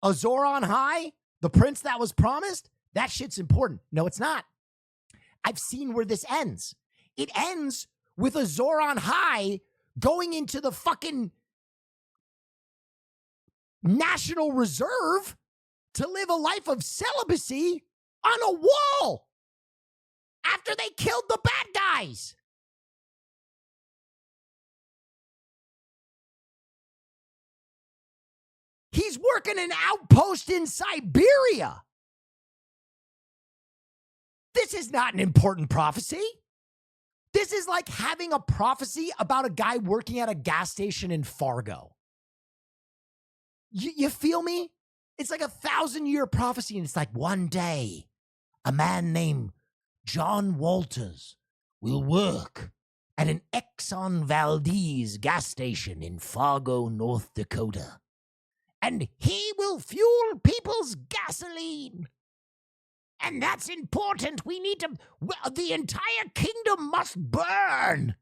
Azor on high, the prince that was promised, that shit's important. No, it's not. I've seen where this ends. It ends with Azor on high going into the fucking National Reserve to live a life of celibacy on a wall after they killed the bad guys. He's working an outpost in Siberia. This is not an important prophecy. This is like having a prophecy about a guy working at a gas station in Fargo. You feel me? It's like 1,000-year prophecy, and it's like one day, a man named John Walters will work at an Exxon Valdez gas station in Fargo, North Dakota. And he will fuel people's gasoline. And that's important. We need to, the entire kingdom must burn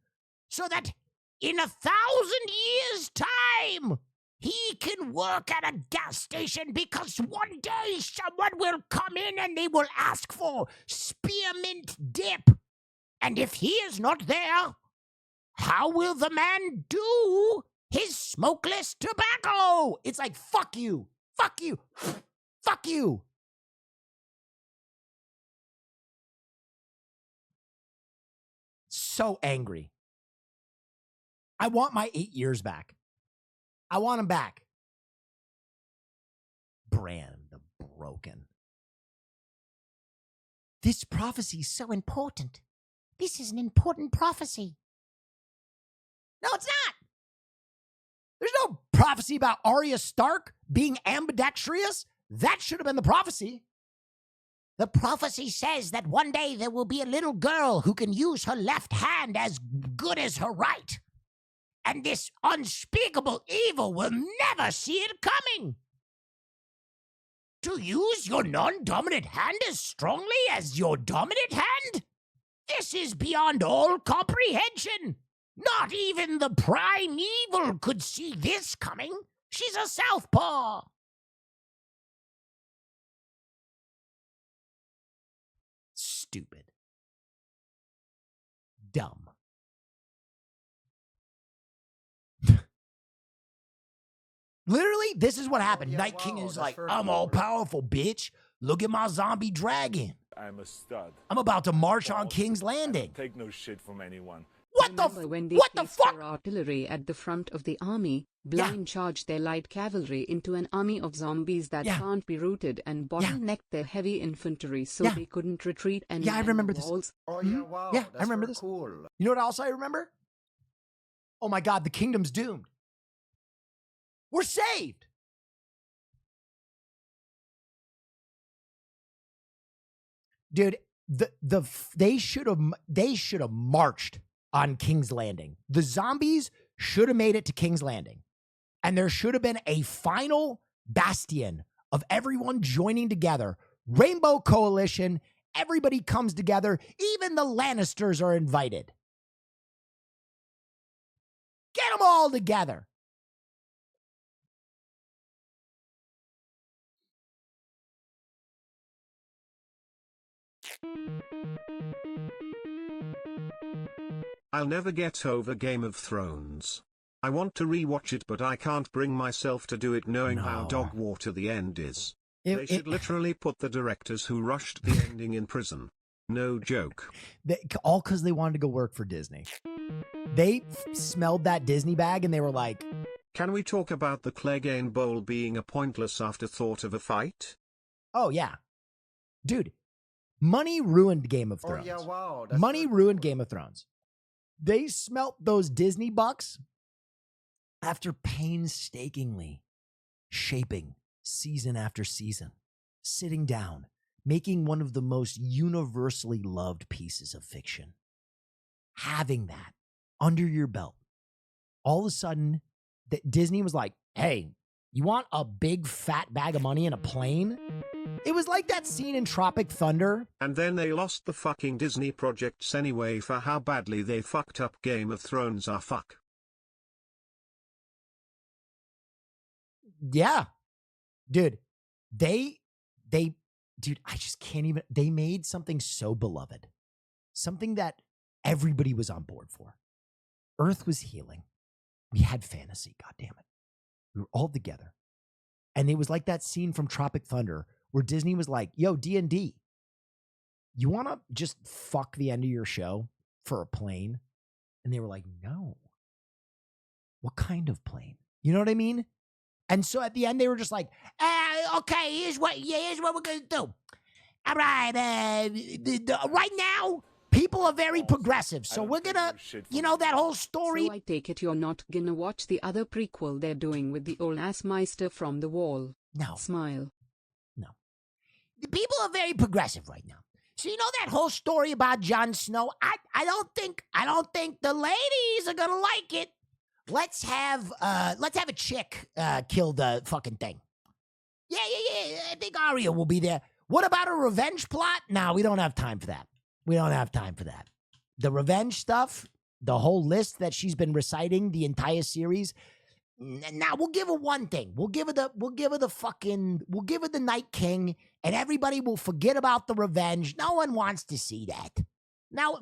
so that in 1,000 years' time, he can work at a gas station, because one day someone will come in and they will ask for spearmint dip. And if he is not there, how will the man do his smokeless tobacco? It's like, fuck you, fuck you, fuck you. So angry. I want my 8 years back. I want him back. Bran the Broken. This prophecy is so important. This is an important prophecy. No, it's not. There's no prophecy about Arya Stark being ambidextrous. That should have been the prophecy. The prophecy says that one day there will be a little girl who can use her left hand as good as her right. And this unspeakable evil will never see it coming. To use your non-dominant hand as strongly as your dominant hand? This is beyond all comprehension. Not even the primeval could see this coming. She's a southpaw. Stupid. dumb. Literally, this is what happened. Night King is like, I'm all powerful, bitch. Look at my zombie dragon. I'm a stud. I'm about to march on King's Landing. Take no shit from anyone. What the fuck? Artillery at the front of the army, blind charged their light cavalry into an army of zombies that can't be routed and bottlenecked their heavy infantry so they couldn't retreat and I remember this. Oh yeah, wow. Yeah, that's I remember very this. Cool. You know what else I remember? Oh my God, the kingdom's doomed. We're saved. Dude, they should have marched on King's Landing. The zombies should have made it to King's Landing. And there should have been a final bastion of everyone joining together. Rainbow Coalition, everybody comes together. Even the Lannisters are invited. Get them all together. I'll never get over Game of Thrones. I want to rewatch it, but I can't bring myself to do it knowing how dog water the end is. They should literally put the directors who rushed the ending in prison. No joke. All because they wanted to go work for Disney. They smelled that Disney bag and they were like, can we talk about the Clegane Bowl being a pointless afterthought of a fight? Oh, yeah. Dude, money ruined Game of Thrones. Oh yeah, wow. Money ruined Game of Thrones. They smelt those Disney bucks after painstakingly shaping season after season, sitting down, making one of the most universally loved pieces of fiction. Having that under your belt. All of a sudden, Disney was like, hey, you want a big fat bag of money in a plane? It was like that scene in Tropic Thunder. And then they lost the fucking Disney projects anyway for how badly they fucked up Game of Thrones. Fuck. Yeah. Dude, dude, I just can't even, they made something so beloved. Something that everybody was on board for. Earth was healing. We had fantasy, goddammit. We were all together. And it was like that scene from Tropic Thunder where Disney was like, yo, D&D, you want to just fuck the end of your show for a plane? And they were like, no. What kind of plane? You know what I mean? And so at the end, they were just like, okay, here's what we're going to do. All right, right now, people are very progressive, so we're going to, that whole story. So I take it you're not going to watch the other prequel they're doing with the old Taskmaster from the wall. No. Smile. No. The people are very progressive right now. So that whole story about Jon Snow, I don't think the ladies are going to like it. Let's have a chick kill the fucking thing. Yeah. I think Arya will be there. What about a revenge plot? No, we don't have time for that. We don't have time for that. The revenge stuff, the whole list that she's been reciting the entire series. Now we'll give her one thing. We'll give her the Night King, and everybody will forget about the revenge. No one wants to see that. No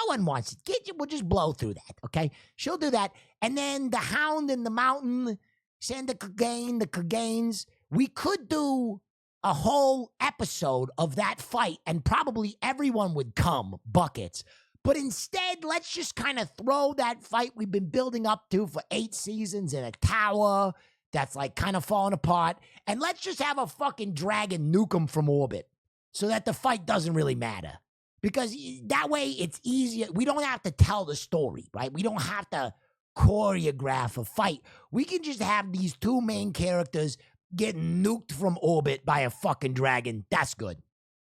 one wants it. We'll just blow through that, okay? She'll do that. And then the Hound in the Mountain, send the Cleganes. We could do a whole episode of that fight, and probably everyone would come buckets. But instead, let's just kind of throw that fight we've been building up to for 8 seasons in a tower that's like kind of falling apart, and let's just have a fucking dragon nuke him from orbit so that the fight doesn't really matter. Because that way it's easier. We don't have to tell the story, right? We don't have to choreograph a fight. We can just have these 2 main characters getting nuked from orbit by a fucking dragon. That's good.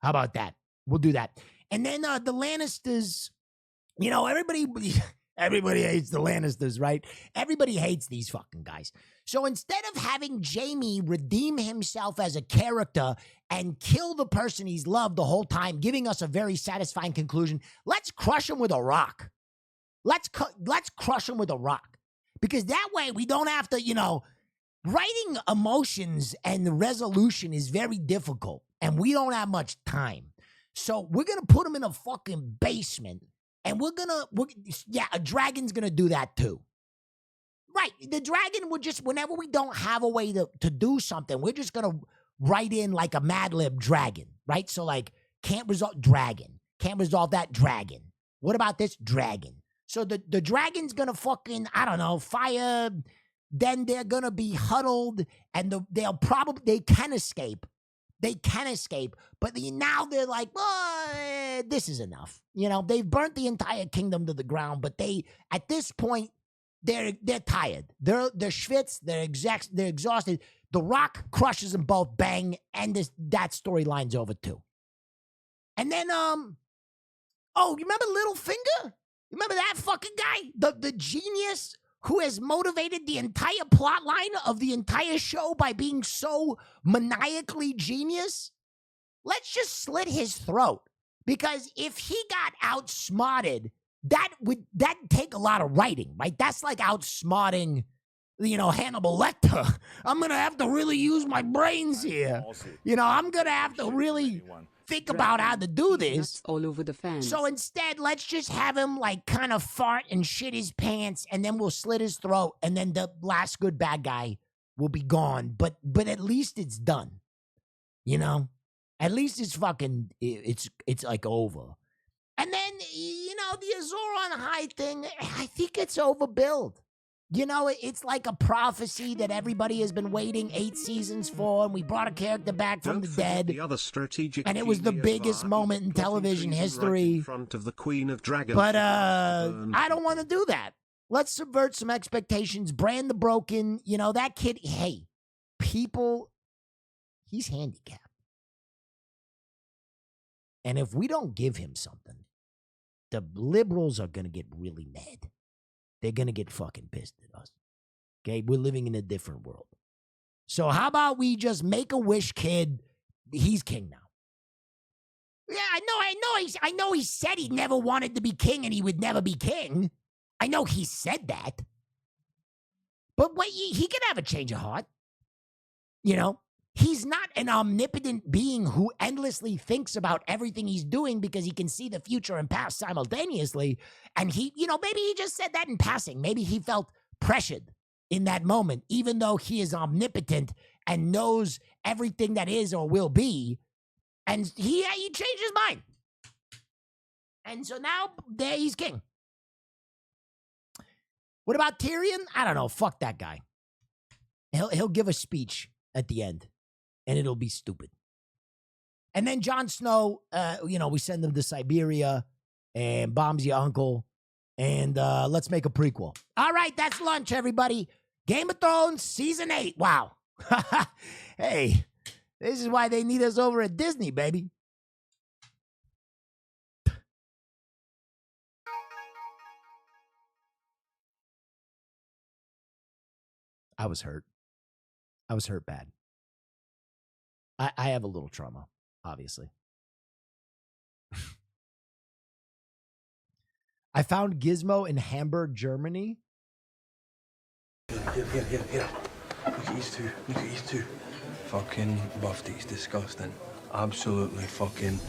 How about that? We'll do that. And then the Lannisters, everybody hates the Lannisters, right? Everybody hates these fucking guys. So instead of having Jaime redeem himself as a character and kill the person he's loved the whole time, giving us a very satisfying conclusion, let's crush him with a rock. Let's crush him with a rock. Because that way we don't have to, writing emotions and resolution is very difficult, and we don't have much time. So we're going to put him in a fucking basement And a dragon's gonna do that too. Right. The dragon would just, whenever we don't have a way to do something, we're just gonna write in like a Mad Lib dragon, right? So like, can't resolve dragon. Can't resolve that dragon. What about this dragon? So the dragon's gonna fucking, I don't know, fire. Then they're gonna be huddled, and they can escape. They can escape, but now they're like, this is enough. You know, they've burnt the entire kingdom to the ground, but at this point, they're tired. They're schwitz. They're exhausted. The Rock crushes them both, bang, and that storyline's over too. And then, you remember Littlefinger? You remember that fucking guy? The genius who has motivated the entire plot line of the entire show by being so maniacally genius? Let's just slit his throat. Because if he got outsmarted, that'd take a lot of writing, right? That's like outsmarting, Hannibal Lecter. I'm going to have to really use my brains here. I'm going to have to really think about how to do this. All over the fence. So instead, let's just have him like kind of fart and shit his pants, and then we'll slit his throat, and then the last good bad guy will be gone. But at least it's done. At least it's fucking it's like over. And then the Azor on High thing, I think it's overbilled. It's like a prophecy that everybody has been waiting 8 seasons for, and we brought a character back from the dead. The other strategic and it was the biggest moment in television history. Right in front of the Queen of Dragons. But I don't want to do that. Let's subvert some expectations. Brand the Broken. That kid, hey, people, he's handicapped. And if we don't give him something, the liberals are going to get really mad. They're going to get fucking pissed at us. Okay? We're living in a different world. So how about we just make a wish, kid? He's king now. Yeah, I know he said he never wanted to be king and he would never be king. I know he said that. But wait, he can have a change of heart. He's not an omnipotent being who endlessly thinks about everything he's doing because he can see the future and past simultaneously. And maybe he just said that in passing. Maybe he felt pressured in that moment, even though he is omnipotent and knows everything that is or will be. And he changed his mind. And so now there he's king. What about Tyrion? I don't know. Fuck that guy. He'll give a speech at the end. And it'll be stupid. And then Jon Snow, we send him to Siberia and bombs your uncle. And let's make a prequel. All right, that's lunch, everybody. Game of Thrones, Season 8. Wow. Hey, this is why they need us over at Disney, baby. I was hurt. I was hurt bad. I have a little trauma, obviously. I found Gizmo in Hamburg, Germany. Here. Look at these two. Look at these two. Fucking Buffy's disgusting. Absolutely fucking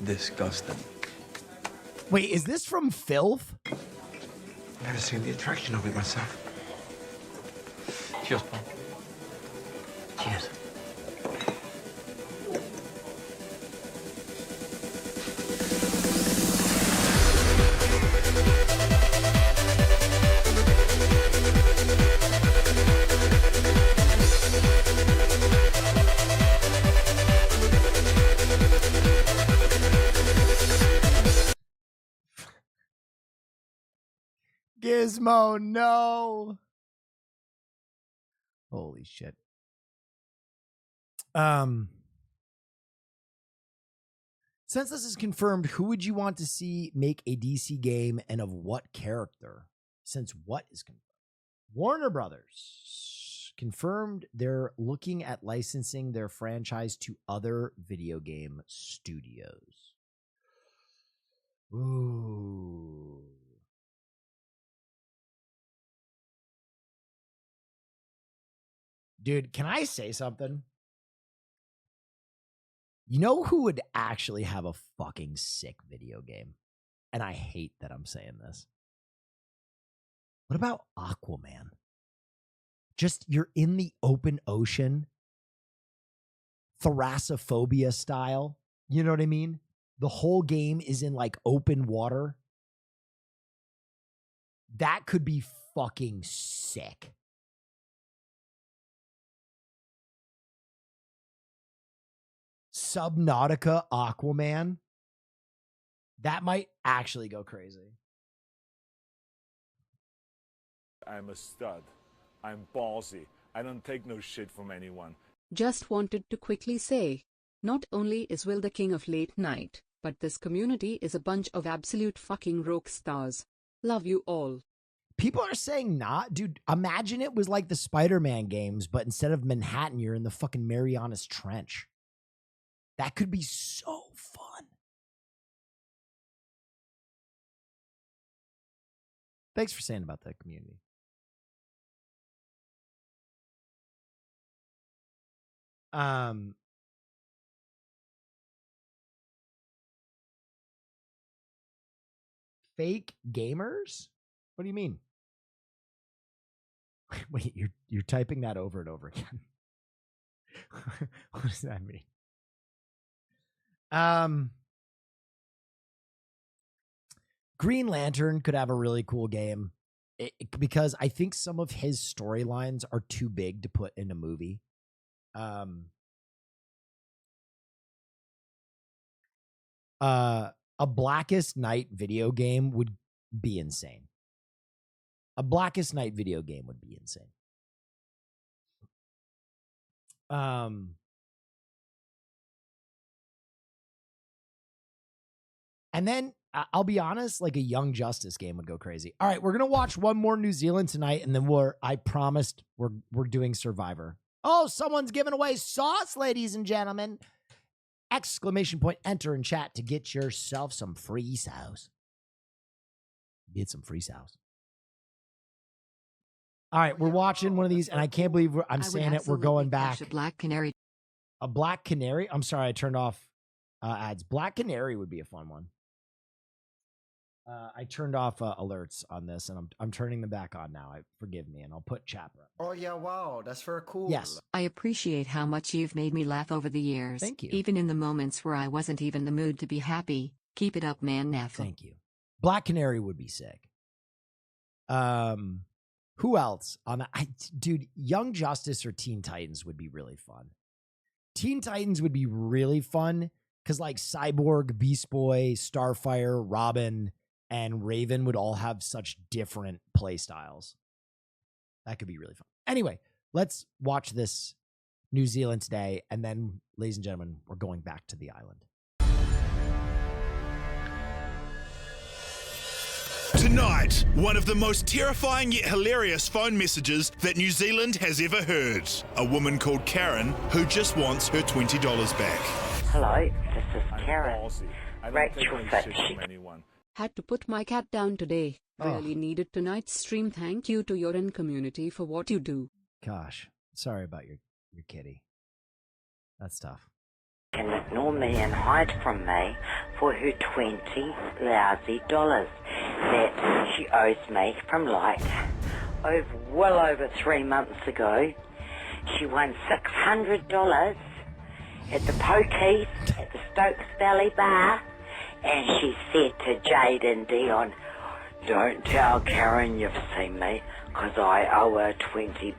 disgusting. Wait, is this from Filth? Never seen the attraction of it myself. Cheers, Paul. Cheers. Gizmo, no. Holy shit. Since this is confirmed, who would you want to see make a DC game and of what character? Since what is confirmed? Warner Brothers confirmed they're looking at licensing their franchise to other video game studios. Ooh. Dude, can I say something? You know who would actually have a fucking sick video game? And I hate that I'm saying this. What about Aquaman? Just you're in the open ocean, thalassophobia style. You know what I mean? The whole game is in like open water. That could be fucking sick. Subnautica Aquaman. That might actually go crazy. I'm a stud. I'm ballsy. I don't take no shit from anyone. Just wanted to quickly say, not only is Will the king of late night, but this community is a bunch of absolute fucking rock stars. Love you all. People are saying not. Dude, imagine it was like the Spider-Man games, but instead of Manhattan, you're in the fucking Marianas Trench. That could be so fun. Thanks for saying about that community. Fake gamers? What do you mean? Wait, you're typing that over and over again. What does that mean? Green Lantern could have a really cool game because I think some of his storylines are too big to put in a movie. A Blackest Night video game would be insane. A Blackest Night video game would be insane. And then I'll be honest, like a Young Justice game would go crazy. All right, we're gonna watch one more New Zealand tonight, and then I promised we're doing Survivor. Oh, someone's giving away sauce, ladies and gentlemen! ! Enter in chat to get yourself some free sauce. Get some free sauce. All right, we're watching one of these, and I can't believe I'm saying it. We're going back. A black canary. A black canary? I'm sorry, I turned off ads. Black canary would be a fun one. I turned off alerts on this, and I'm turning them back on now. Forgive me, and I'll put Chapra. Oh yeah, wow, that's very cool. Yes. I appreciate how much you've made me laugh over the years. Thank you. Even in the moments where I wasn't even in the mood to be happy. Keep it up, man, Neff. Thank you. Black canary would be sick. Who else on that? Dude, Young Justice or Teen Titans would be really fun. Teen Titans would be really fun because like Cyborg, Beast Boy, Starfire, Robin, and Raven would all have such different play styles. That could be really fun. Anyway, let's watch this New Zealand today, and then, ladies and gentlemen, we're going back to the island. Tonight, one of the most terrifying yet hilarious phone messages that New Zealand has ever heard. A woman called Karen who just wants her $20 back. Hello, this is Karen. Rachel Fitch. Had to put my cat down today. Really needed tonight's stream. Thank you to Yoda community for what you do. Gosh, sorry about your kitty. That's tough. Can ignore me and hide from me for her $20 lousy dollars that she owes me from well over 3 months ago. She won $600 at the Pokies at the Stokes Valley Bar. And she said to Jade and Dion, "Don't tell Karen you've seen me, 'cause I owe her $20.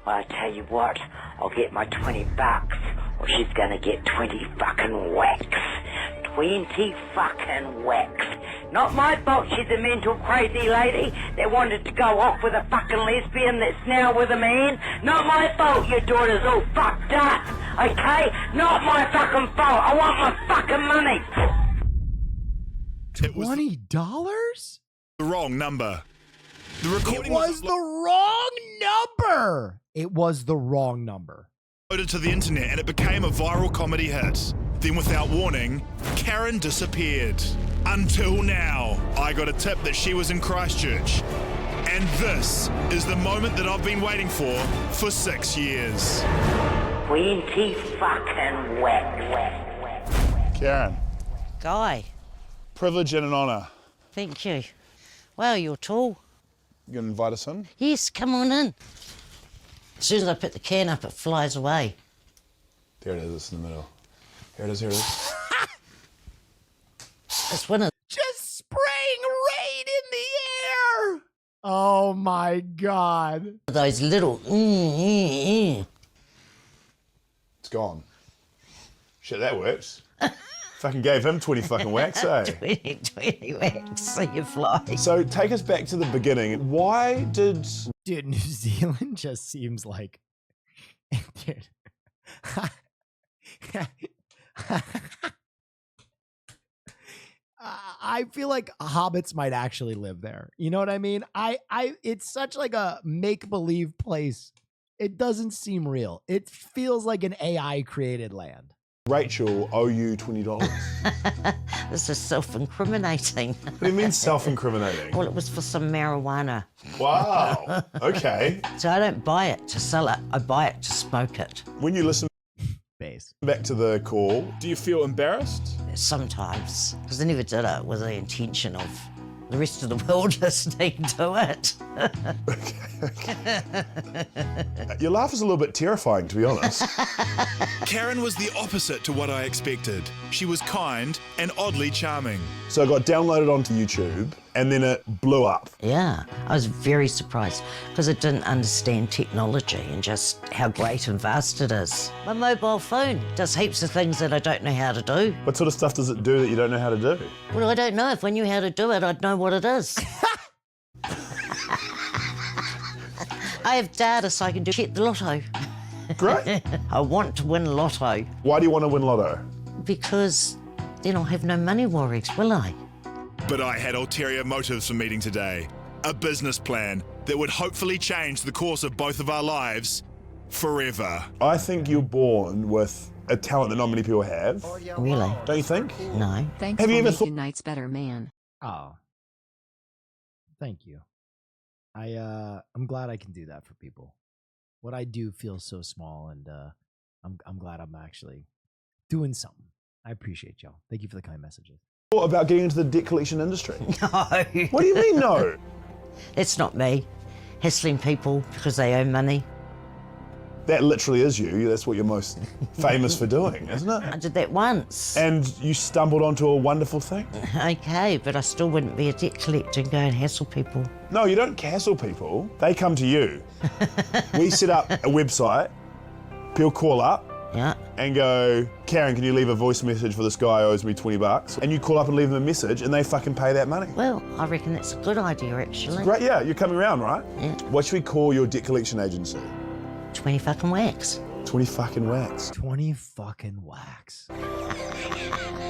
Well, I tell you what, I'll get my $20, or she's gonna get 20 fucking whacks. 20 fucking whacks. Not my fault she's a mental crazy lady that wanted to go off with a fucking lesbian that's now with a man. Not my fault your daughter's all fucked up, okay? Not my fucking fault. I want my fucking money." $20? The wrong number. The recording was the wrong number. It was the wrong number. Uploaded to the internet and it became a viral comedy hit. Then without warning, Karen disappeared. Until now, I got a tip that she was in Christchurch. And this is the moment that I've been waiting for 6 years. 20 fucking whacks. Karen, Guy, privilege and an honour. thank you. Wow, you're tall. You gonna invite us in? Yes, come on in. As soon as I put the can up, it flies away. There it is, it's in the middle. Here it is, here it is. It's one of Just spraying rain in the air. Oh my God. those little. It's gone. Shit, that works. Fucking gave him 20 fucking whacks, eh? 20 whacks, so you fly. So take us back to the beginning. Why did... Dude, New Zealand just seems like... Dude. I feel like hobbits might actually live there. You know what I mean? It's such like a make-believe place. It doesn't seem real. It feels like an AI created land. Rachel owe you $20. This is self-incriminating. What do you mean self-incriminating? Well, it was for some marijuana. Wow. Okay. So I don't buy it to sell it. I buy it to smoke it. When you listen back to the call, do you feel embarrassed? Sometimes, because I never did it with the intention of the rest of the world listening to it. Your laugh is a little bit terrifying, to be honest. Karen was the opposite to what I expected. She was kind and oddly charming. So it got downloaded onto YouTube and then it blew up. Yeah, I was very surprised because I didn't understand technology and just how great and vast it is. My mobile phone does heaps of things that I don't know how to do. What sort of stuff does it do that you don't know how to do? Well, I don't know. If I knew how to do it, I'd know what it is. I have data so I can check the lotto. Great. I want to win lotto. Why do you want to win lotto? Because then I'll have no money worries, will I? But I had ulterior motives for meeting today. A business plan that would hopefully change the course of both of our lives forever. I think you're born with a talent that not many people have. Really? Don't you think? No. Thanks Have for you ever making nights better, man. Oh. Thank you. I'm glad I can do that for people. What I do feels so small, and I'm glad I'm actually doing something. I appreciate y'all. Thank you for the kind messages. What about getting into the debt collection industry? No. What do you mean no? It's not me. Hassling people because they owe money. That literally is you. That's what you're most famous for doing, isn't it? I did that once. And you stumbled onto a wonderful thing. Okay, but I still wouldn't be a debt collector and go and hassle people. No, you don't hassle people. They come to you. We set up a website. People call up. Yeah. And go, Karen, can you leave a voice message for this guy who owes me $20? And you call up and leave them a message and they fucking pay that money. Well, I reckon that's a good idea, actually. Great, yeah, you're coming around, right? Yeah. What should we call your debt collection agency? 20 fucking whacks. 20 fucking whacks. 20 fucking whacks.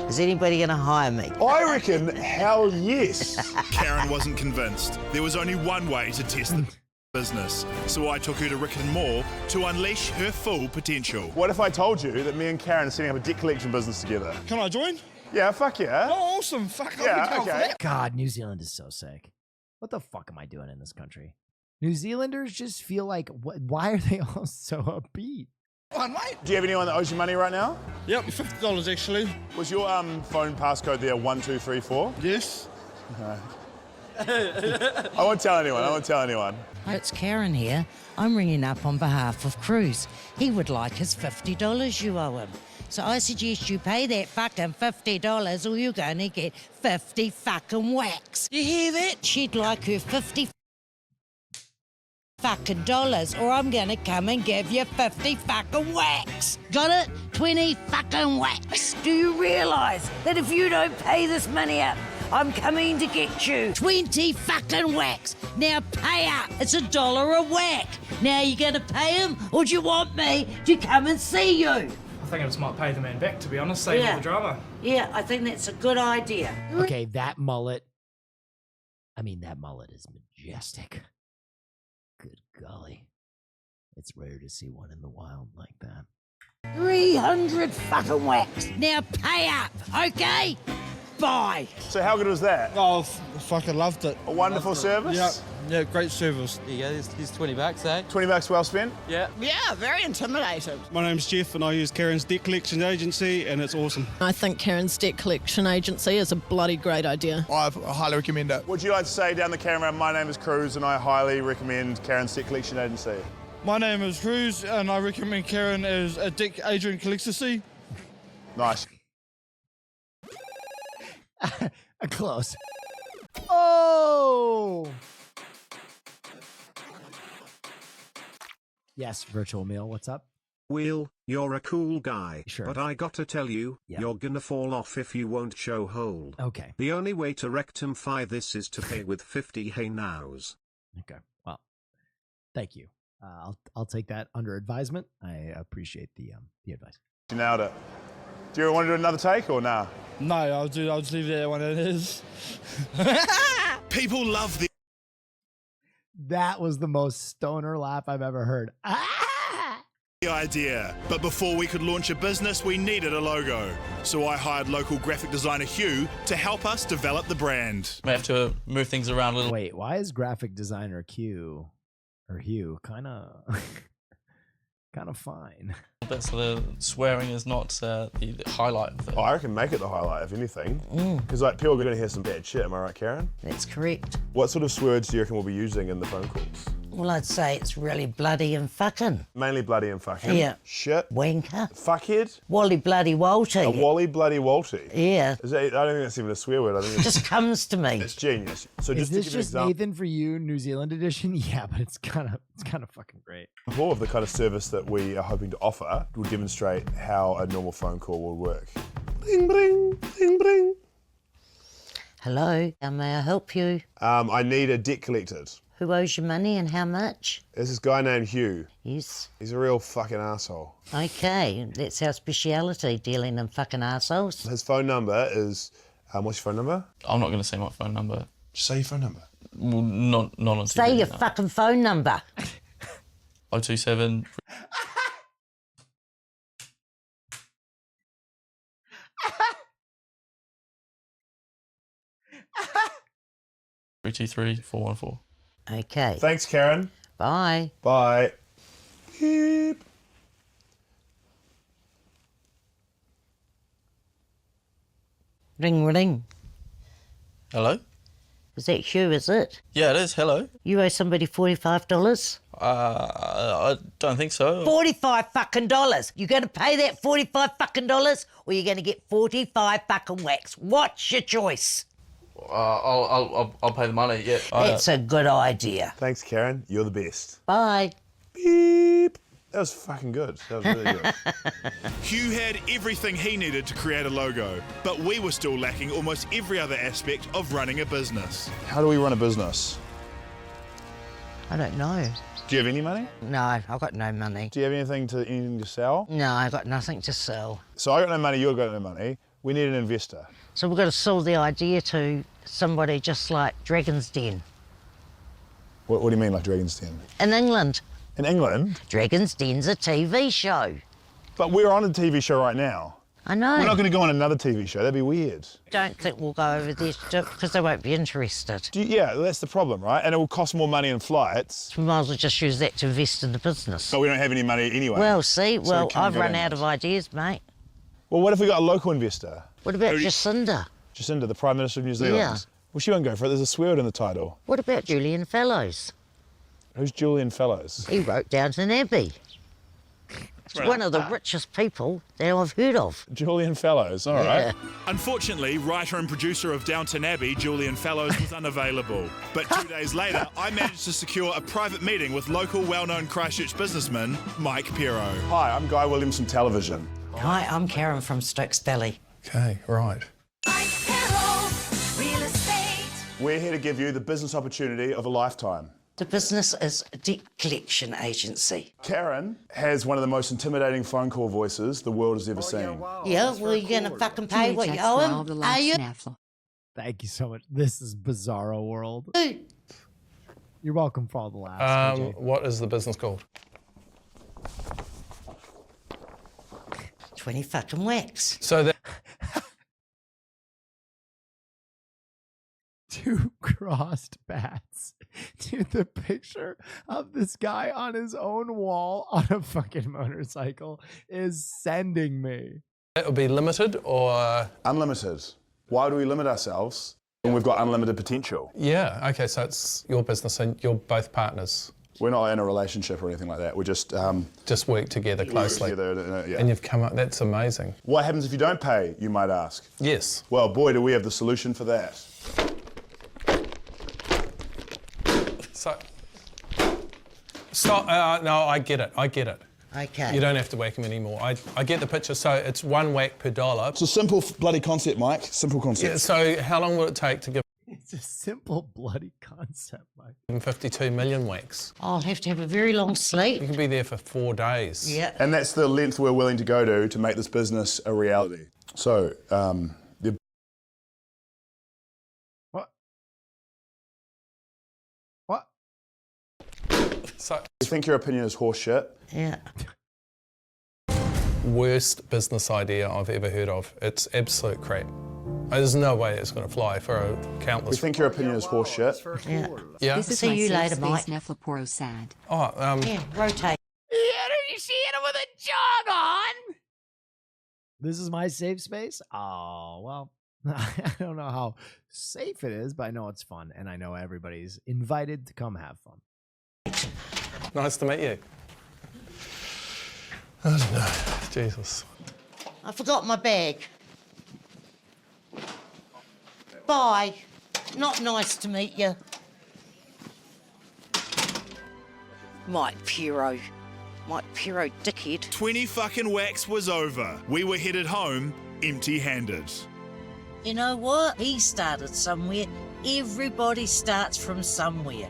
Is anybody going to hire me? I reckon, hell yes. Karen wasn't convinced. There was only one way to test the business, so I took her to Rick and Moore to unleash her full potential. What if I told you that me and Karen are setting up a debt collection business together? Can I join? Yeah, fuck yeah. Oh, awesome. Fuck, yeah, okay. God, New Zealand is so sick. What the fuck am I doing in this country? New Zealanders just feel like, why are they all so upbeat? Mate. Do you have anyone that owes you money right now? Yep, $50 actually. Was your phone passcode there 1234? Yes. I won't tell anyone. It's Karen here. I'm ringing up on behalf of Cruz. He would like his $50 you owe him. So I suggest you pay that fucking $50 or you're going to get 50 fucking whacks. You hear that? She'd like her 50 fucking dollars or I'm going to come and give you 50 fucking whacks. Got it? 20 fucking whacks. Do you realise that if you don't pay this money up, I'm coming to get you 20 fucking whacks. Now pay up. It's $1 a whack. Now you gonna pay him or do you want me to come and see you? I think I just might pay the man back, to be honest, save all the drama. Yeah, I think that's a good idea. Okay, that mullet. I mean, that mullet is majestic. Good golly. It's rare to see one in the wild like that. 300 fucking whacks. Now pay up, okay? Bye. So how good was that? Oh, fucking loved it. A wonderful service? Yeah, great service. There you go, there's 20 bucks, eh? 20 bucks well spent? Yeah. Yeah, very intimidating. My name's Jeff and I use Karen's Debt Collection Agency and it's awesome. I think Karen's Debt Collection Agency is a bloody great idea. I highly recommend it. Would you like to say down the camera, my name is Cruz and I highly recommend Karen's Debt Collection Agency? My name is Cruz and I recommend Karen as a Debt Agent Collection. Nice. Close. Oh! Yes, virtual meal, what's up? Will, you're a cool guy, Sure. but I gotta tell you, Yeah. you're gonna fall off if you won't show hold. Okay. The only way to rectify this is to pay with 50 hey nows. Okay, well, thank you. I'll take that under advisement. I appreciate the advice. You nailed it. Do you want to do another take or nah? No, I'll just leave that one as it is. People love the That was the most stoner laugh I've ever heard. idea, but before we could launch a business, we needed a logo. So I hired local graphic designer Hugh to help us develop the brand. We have to move things around a little. Wait, why is graphic designer Hugh kind of fine? But so the swearing is not the highlight of the... Oh, I reckon make it the highlight, if anything. Because like people are going to hear some bad shit, am I right, Karen? That's correct. What sort of swear words do you reckon we'll be using in the phone calls? Well, I'd say it's really bloody and fucking. Mainly bloody and fucking. Yeah. Shit. Wanker. Fuckhead. Wally bloody Walty. A wally bloody Walty. Yeah. Is that, I don't think that's even a swear word. I think It just comes to me. it's genius. So Is just to this give you an just example Nathan for you, New Zealand edition? Yeah, but it's kind of fucking great. of the kind of service that we are hoping to offer will demonstrate how a normal phone call will work. Bling, bling, bling, bling. Hello, how may I help you? I need a debt collected. Who owes you money and how much? There's this guy named Hugh. Yes. He's a real fucking asshole. Okay, that's our speciality, dealing in fucking arseholes. His phone number is, what's your phone number? I'm not going to say my phone number. Just say your phone number. Well, not on TV. Say your fucking phone number. 027... 323-414. Okay. Thanks, Karen. Bye. Bye. Beep. Ring, ring. Hello? Is that Hugh, is it? Yeah, it is. Hello. You owe somebody $45? I don't think so. $45 fucking dollars. You going to pay that $45 fucking dollars, or you going to get 45 fucking whacks? What's your choice? I'll pay the money. Yeah. That's a good idea. Thanks, Karen. You're the best. Bye. Beep. That was fucking good. That was really good. Hugh had everything he needed to create a logo, but we were still lacking almost every other aspect of running a business. How do we run a business? I don't know. Do you have any money? No, I've got no money. Do you have anything to sell? No, I've got nothing to sell. So I got no money, you've got no money. We need an investor. So we've got to sell the idea to somebody just like Dragon's Den. What do you mean, like Dragon's Den? In England. In England? Dragon's Den's a TV show. But we're on a TV show right now. I know. We're not going to go on another TV show. That'd be weird. Don't think we'll go over there because they won't be interested. Yeah, that's the problem, right? And it will cost more money in flights. We might as well just use that to invest in the business. But we don't have any money anyway. Well, see, So I've run out of ideas, mate. Well, what if we got a local investor? What about Jacinda? Jacinda, the Prime Minister of New Zealand? Yeah. Well, she won't go for it. There's a swear word in the title. What about Julian Fellows? Who's Julian Fellows? He wrote Downton Abbey. It's one of the richest people that I've heard of. Julian Fellows, all right. Unfortunately, writer and producer of Downton Abbey, Julian Fellows, was unavailable. But 2 days later, I managed to secure a private meeting with local well-known Christchurch businessman, Mike Pero. Hi, I'm Guy Williamson Television. Hi, I'm Karen from Stokes Valley. Okay, right. We're here to give you the business opportunity of a lifetime. The business is a debt collection agency. Karen has one of the most intimidating phone call voices the world has ever seen. Yeah, well, you're going to fucking pay what you owe him, are you? Thank you so much. This is Bizarro World. You're welcome for all the laughs. What is the business called? 20 fucking whacks. So that crossed bats. Dude, the picture of this guy on his own wall on a fucking motorcycle is sending me. It would be limited or... Unlimited. Why do we limit ourselves when we've got unlimited potential? Yeah, okay, so it's your business and you're both partners. We're not in a relationship or anything like that. We just work together closely. Yeah. And you've come up, that's amazing. What happens if you don't pay, you might ask? Yes. Well, boy, do we have the solution for that. So, stop, no, I get it. Okay. You don't have to whack him anymore. I get the picture, so it's one whack per dollar. It's a simple bloody concept, Mike. Simple concept. Yeah, so how long will it take to give It's a simple bloody concept, Mike. 52 million whacks? I'll have to have a very long sleep. You can be there for 4 days. Yeah. And that's the length we're willing to go to make this business a reality. So, What? So, you think your opinion is horse shit? Yeah. Worst business idea I've ever heard of. It's absolute crap. There's no way it's going to fly for a countless... We think your opinion is horse shit? Yeah. Yeah. This is See my you safe later, space, Mike. Neff Laporo sad. Oh, Yeah, rotate. You see it with a jog on? This is my safe space? Oh, well, I don't know how safe it is, but I know it's fun, and I know everybody's invited to come have fun. Nice to meet you. I don't know. Jesus. I forgot my bag. Bye. Not nice to meet you. Mike Pero dickhead. 20 fucking whacks was over. We were headed home empty-handed. You know what? He started somewhere. Everybody starts from somewhere.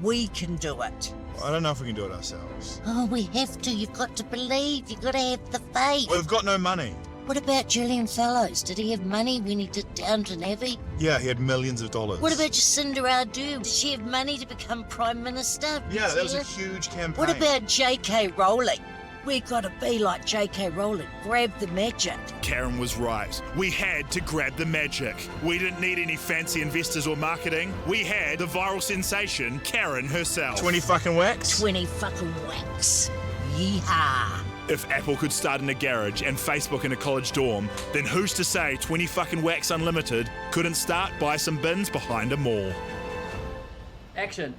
We can do it. I don't know if we can do it ourselves. Oh, we have to. You've got to believe. You've got to have the faith. We've got no money. What about Julian Fellows? Did he have money when he did Downton Abbey? Yeah, he had millions of dollars. What about Jacinda Ardern? Did she have money to become Prime Minister? Yeah, that was a huge campaign. What about J.K. Rowling? We've got to be like J.K. Rowling. Grab the magic. Karen was right. We had to grab the magic. We didn't need any fancy investors or marketing. We had the viral sensation, Karen herself. 20 fucking whacks? 20 fucking whacks. Yeehaw. If Apple could start in a garage and Facebook in a college dorm, then who's to say 20 fucking whacks unlimited couldn't start by some bins behind a mall? Action.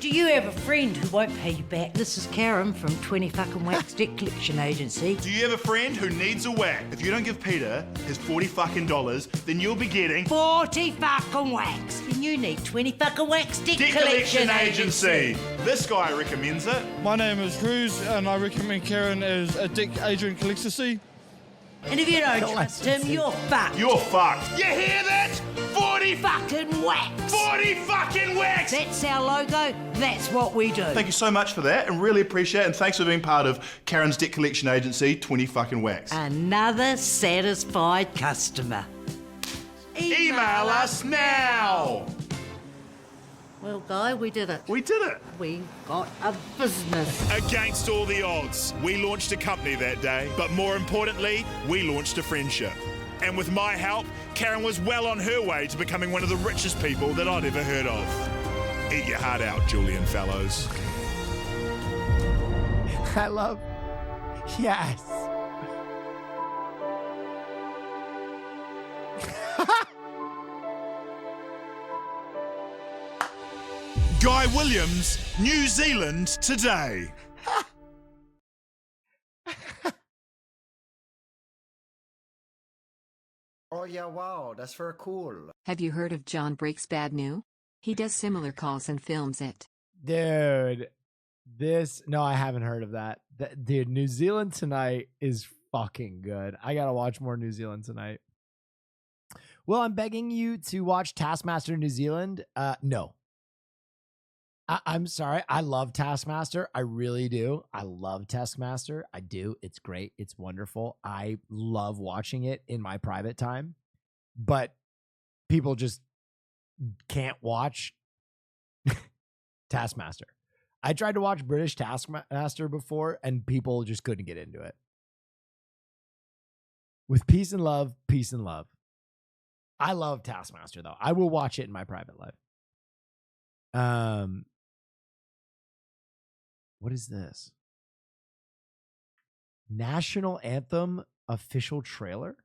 Do you have a friend who won't pay you back? This is Karen from 20 fucking Wax Debt Collection Agency. Do you have a friend who needs a whack? If you don't give Peter his $40 fucking dollars, then you'll be getting 40 fucking whacks. And you need 20 fucking Wax Debt Collection Agency. This guy recommends it. My name is Cruz, and I recommend Karen as a Dick Adrian Collectancy. And if you don't trust him, you're fucked. You're fucked. You hear that? 40 fucking whacks. 40 fucking whacks. That's our logo. That's what we do. Thank you so much for that, and really appreciate it. And thanks for being part of Karen's Debt Collection Agency, 20 fucking whacks. Another satisfied customer. Email us now. Well, Guy, we did it. We did it. We got a business. Against all the odds, we launched a company that day, but more importantly, we launched a friendship. And with my help, Karen was well on her way to becoming one of the richest people that I'd ever heard of. Eat your heart out, Julian Fellows. I love... Yes. Guy Williams, New Zealand Today. Oh yeah, wow, that's very cool. Have you heard of John Breaks Bad New? He does similar calls and films it. Dude, no, I haven't heard of that. Dude, New Zealand Tonight is fucking good. I gotta watch more New Zealand Tonight. Well, I'm begging you to watch Taskmaster New Zealand. No. I'm sorry. I love Taskmaster. I really do. I love Taskmaster. I do. It's great. It's wonderful. I love watching it in my private time. But people just can't watch Taskmaster. I tried to watch British Taskmaster before, and people just couldn't get into it. With peace and love, peace and love. I love Taskmaster though. I will watch it in my private life. What is this? National Anthem official trailer?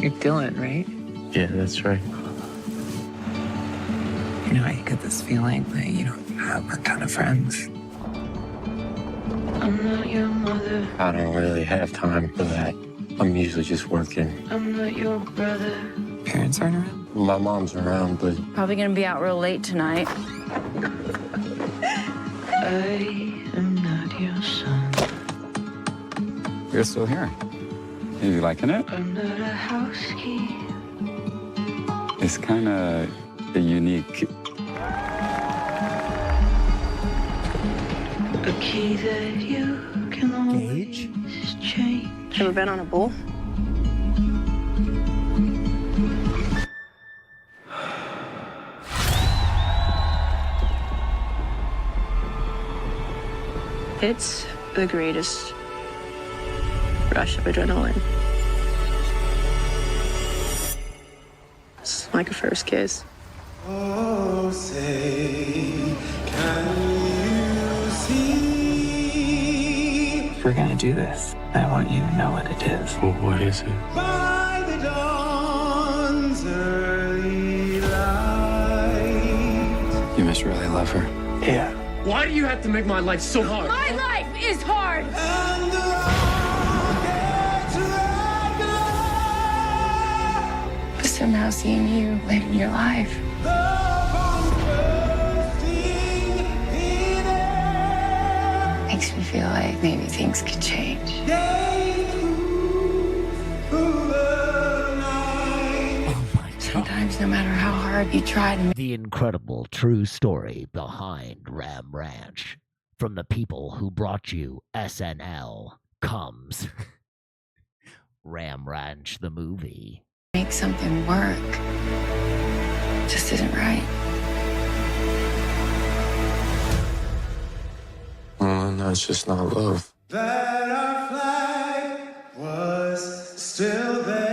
You're Dylan, right? Yeah, that's right. You know, I get this feeling that you don't have a ton of friends. I'm not your mother. I don't really have time for that. I'm usually just working. I'm not your brother. Parents aren't around? My mom's around, but Probably gonna be out real late tonight. I am not your son. You're still here. Are you liking it? I'm not a house key. It's kind of a unique. A key that you can always change. Ever been on a bull? It's the greatest rush of adrenaline. It's like a first kiss. Oh, say, can you see? If we're gonna do this, I want you to know what it is. Well, what is it? By the dawn's early light. You must really love her. Yeah. Why do you have to make my life so hard? My life is hard! And the rocket's red glow. But somehow seeing you living your life. Makes me feel like maybe things could change. Sometimes, no matter how hard you try to The incredible true story behind Ram Ranch from the people who brought you SNL comes. Ram Ranch the movie. make something work, just isn't right. Well, no, it's just not love. That our flag was still there.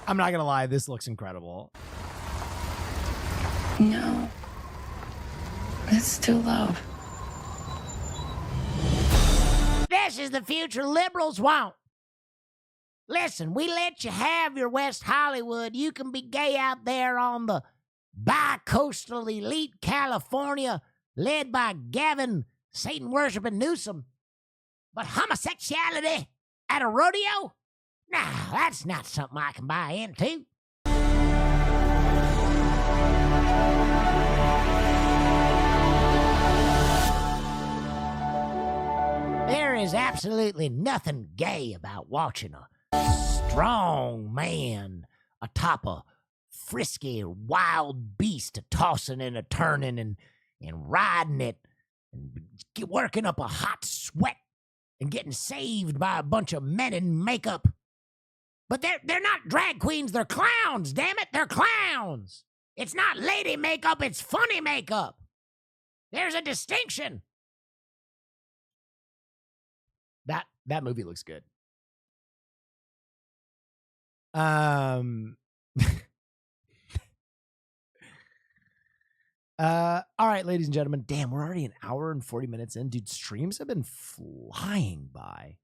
I'm not gonna lie, this looks incredible. No. It's still love. This is the future liberals want. Listen, we let you have your West Hollywood. You can be gay out there on the bi-coastal elite California led by Gavin Satan-worshiping Newsom. But homosexuality at a rodeo? Nah, that's not something I can buy into. There is absolutely nothing gay about watching a strong man atop a frisky wild beast tossing and a turning and riding it and working up a hot sweat and getting saved by a bunch of men in makeup. But they're not drag queens, they're clowns, damn it, they're clowns. It's not lady makeup, it's funny makeup. There's a distinction. That movie looks good. All right, ladies and gentlemen. Damn, we're already an hour and 40 minutes in. Dude, streams have been flying by.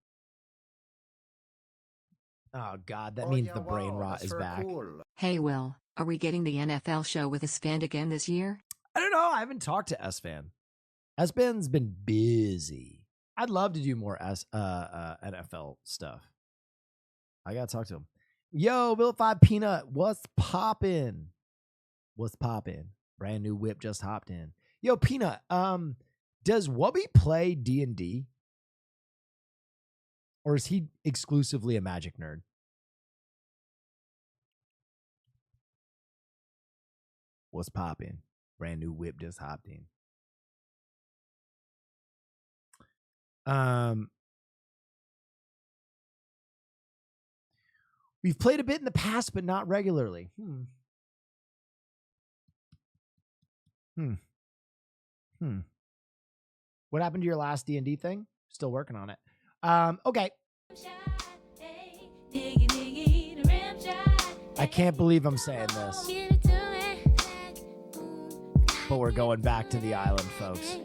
Oh, God, that means the brain rot is back. Cool. Hey, Will, are we getting the NFL show with Esfand again this year? I don't know. I haven't talked to Esfand. Esfand's been busy. I'd love to do more NFL stuff. I gotta talk to him. Yo, Bill 5 Peanut, what's poppin'? What's poppin'? Brand new whip just hopped in. Yo, Peanut, does Wubby play D&D? Or is he exclusively a Magic nerd? What's poppin'? Brand new whip just hopped in. We've played a bit in the past, but not regularly. What happened to your last D&D thing? Still working on it. Okay. I can't believe I'm saying this. But we're going back to the island, folks.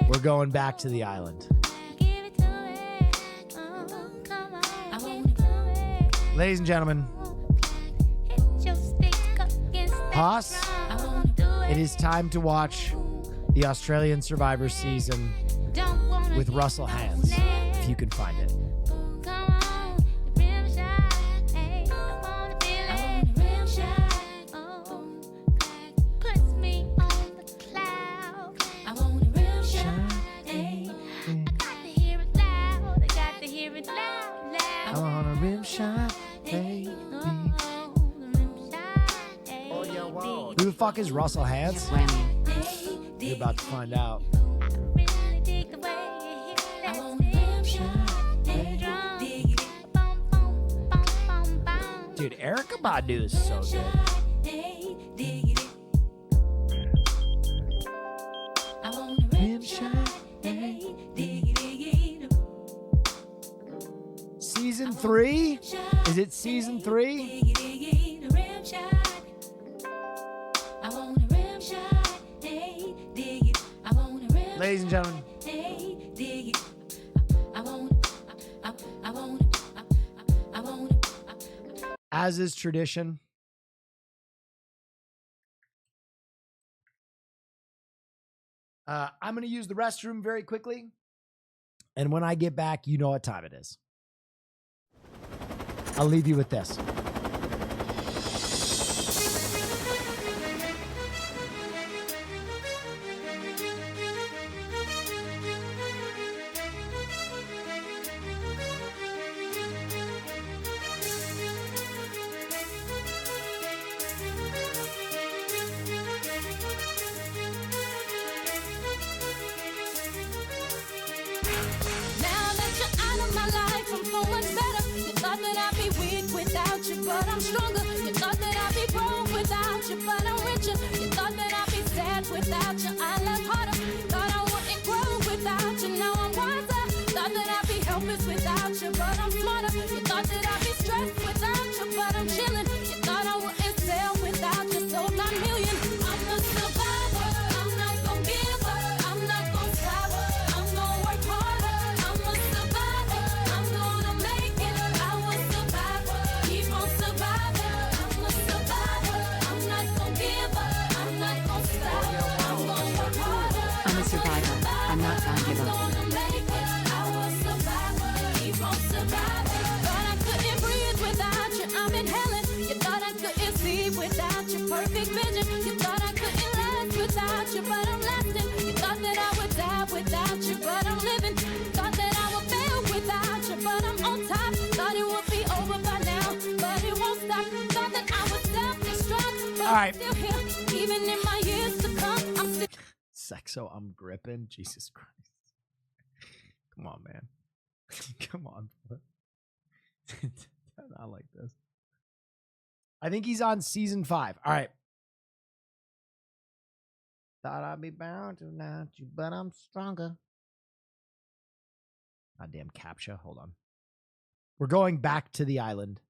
We're going back to the island. Ladies and gentlemen, Haas, it is time to watch the Australian Survivor season with Russell Hands, if you can find it. I want a rim shot, baby. Who the fuck is Russell Hands? You're about to find out. Dude, Erykah Badu is so good. Rim shot, Season 3? Is it season 3? Ladies and gentlemen, as is tradition, I'm going to use the restroom very quickly. And when I get back, you know what time it is. I'll leave you with this. But I'm stronger. You thought that I'd be broke without you, but I'm richer. You thought that I'd be sad without you, I love harder. Thought I wouldn't grow without you, now I'm wiser. Thought that I'd be helpless without you, but I'm smarter. You thought that I'd be stressed without you, but I'm chilling. You thought I wouldn't sell without you, sold 9 million. I'm a survivor. I'm not gonna give up. I'm not gonna stop. I'm gonna work harder. I'm a survivor. I'm gonna make it. I will survive. Keep on surviving. I'm a survivor. I'm not gonna give up. I'm not gonna stop. I'm gonna work harder. I'm a survivor. I'm not gonna give up. I was survivor. Keep on surviving. But I couldn't breathe without you. I'm inhaling. You thought I couldn't see without your perfect vision. You thought I couldn't last without you, but I'm lasting. You thought that I would die without you, but I'm living. Thought that I would fail without you, but I'm on top. Thought it would be over by now, but it won't stop. Thought that I would self-destruct, but I'm still here. Even in my years to come, I'm still. Sexo, I'm gripping. Jesus Christ. Come on, man. Come on. Not like this. I think he's on season 5. All right. Thought I'd be bound to not you, but I'm stronger. Goddamn CAPTCHA. Hold on. We're going back to the island.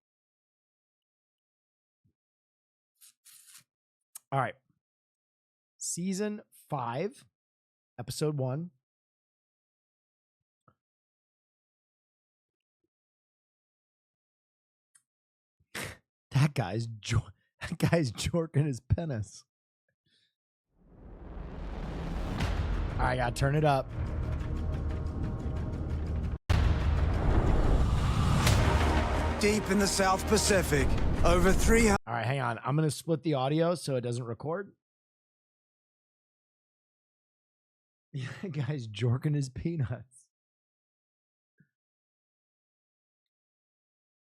All right. Season 5, episode 1. That guy's jorking his penis. All right, I gotta turn it up. Deep in the South Pacific, over 300. All right, hang on. I'm gonna split the audio so it doesn't record. That guy's jorking his peanuts.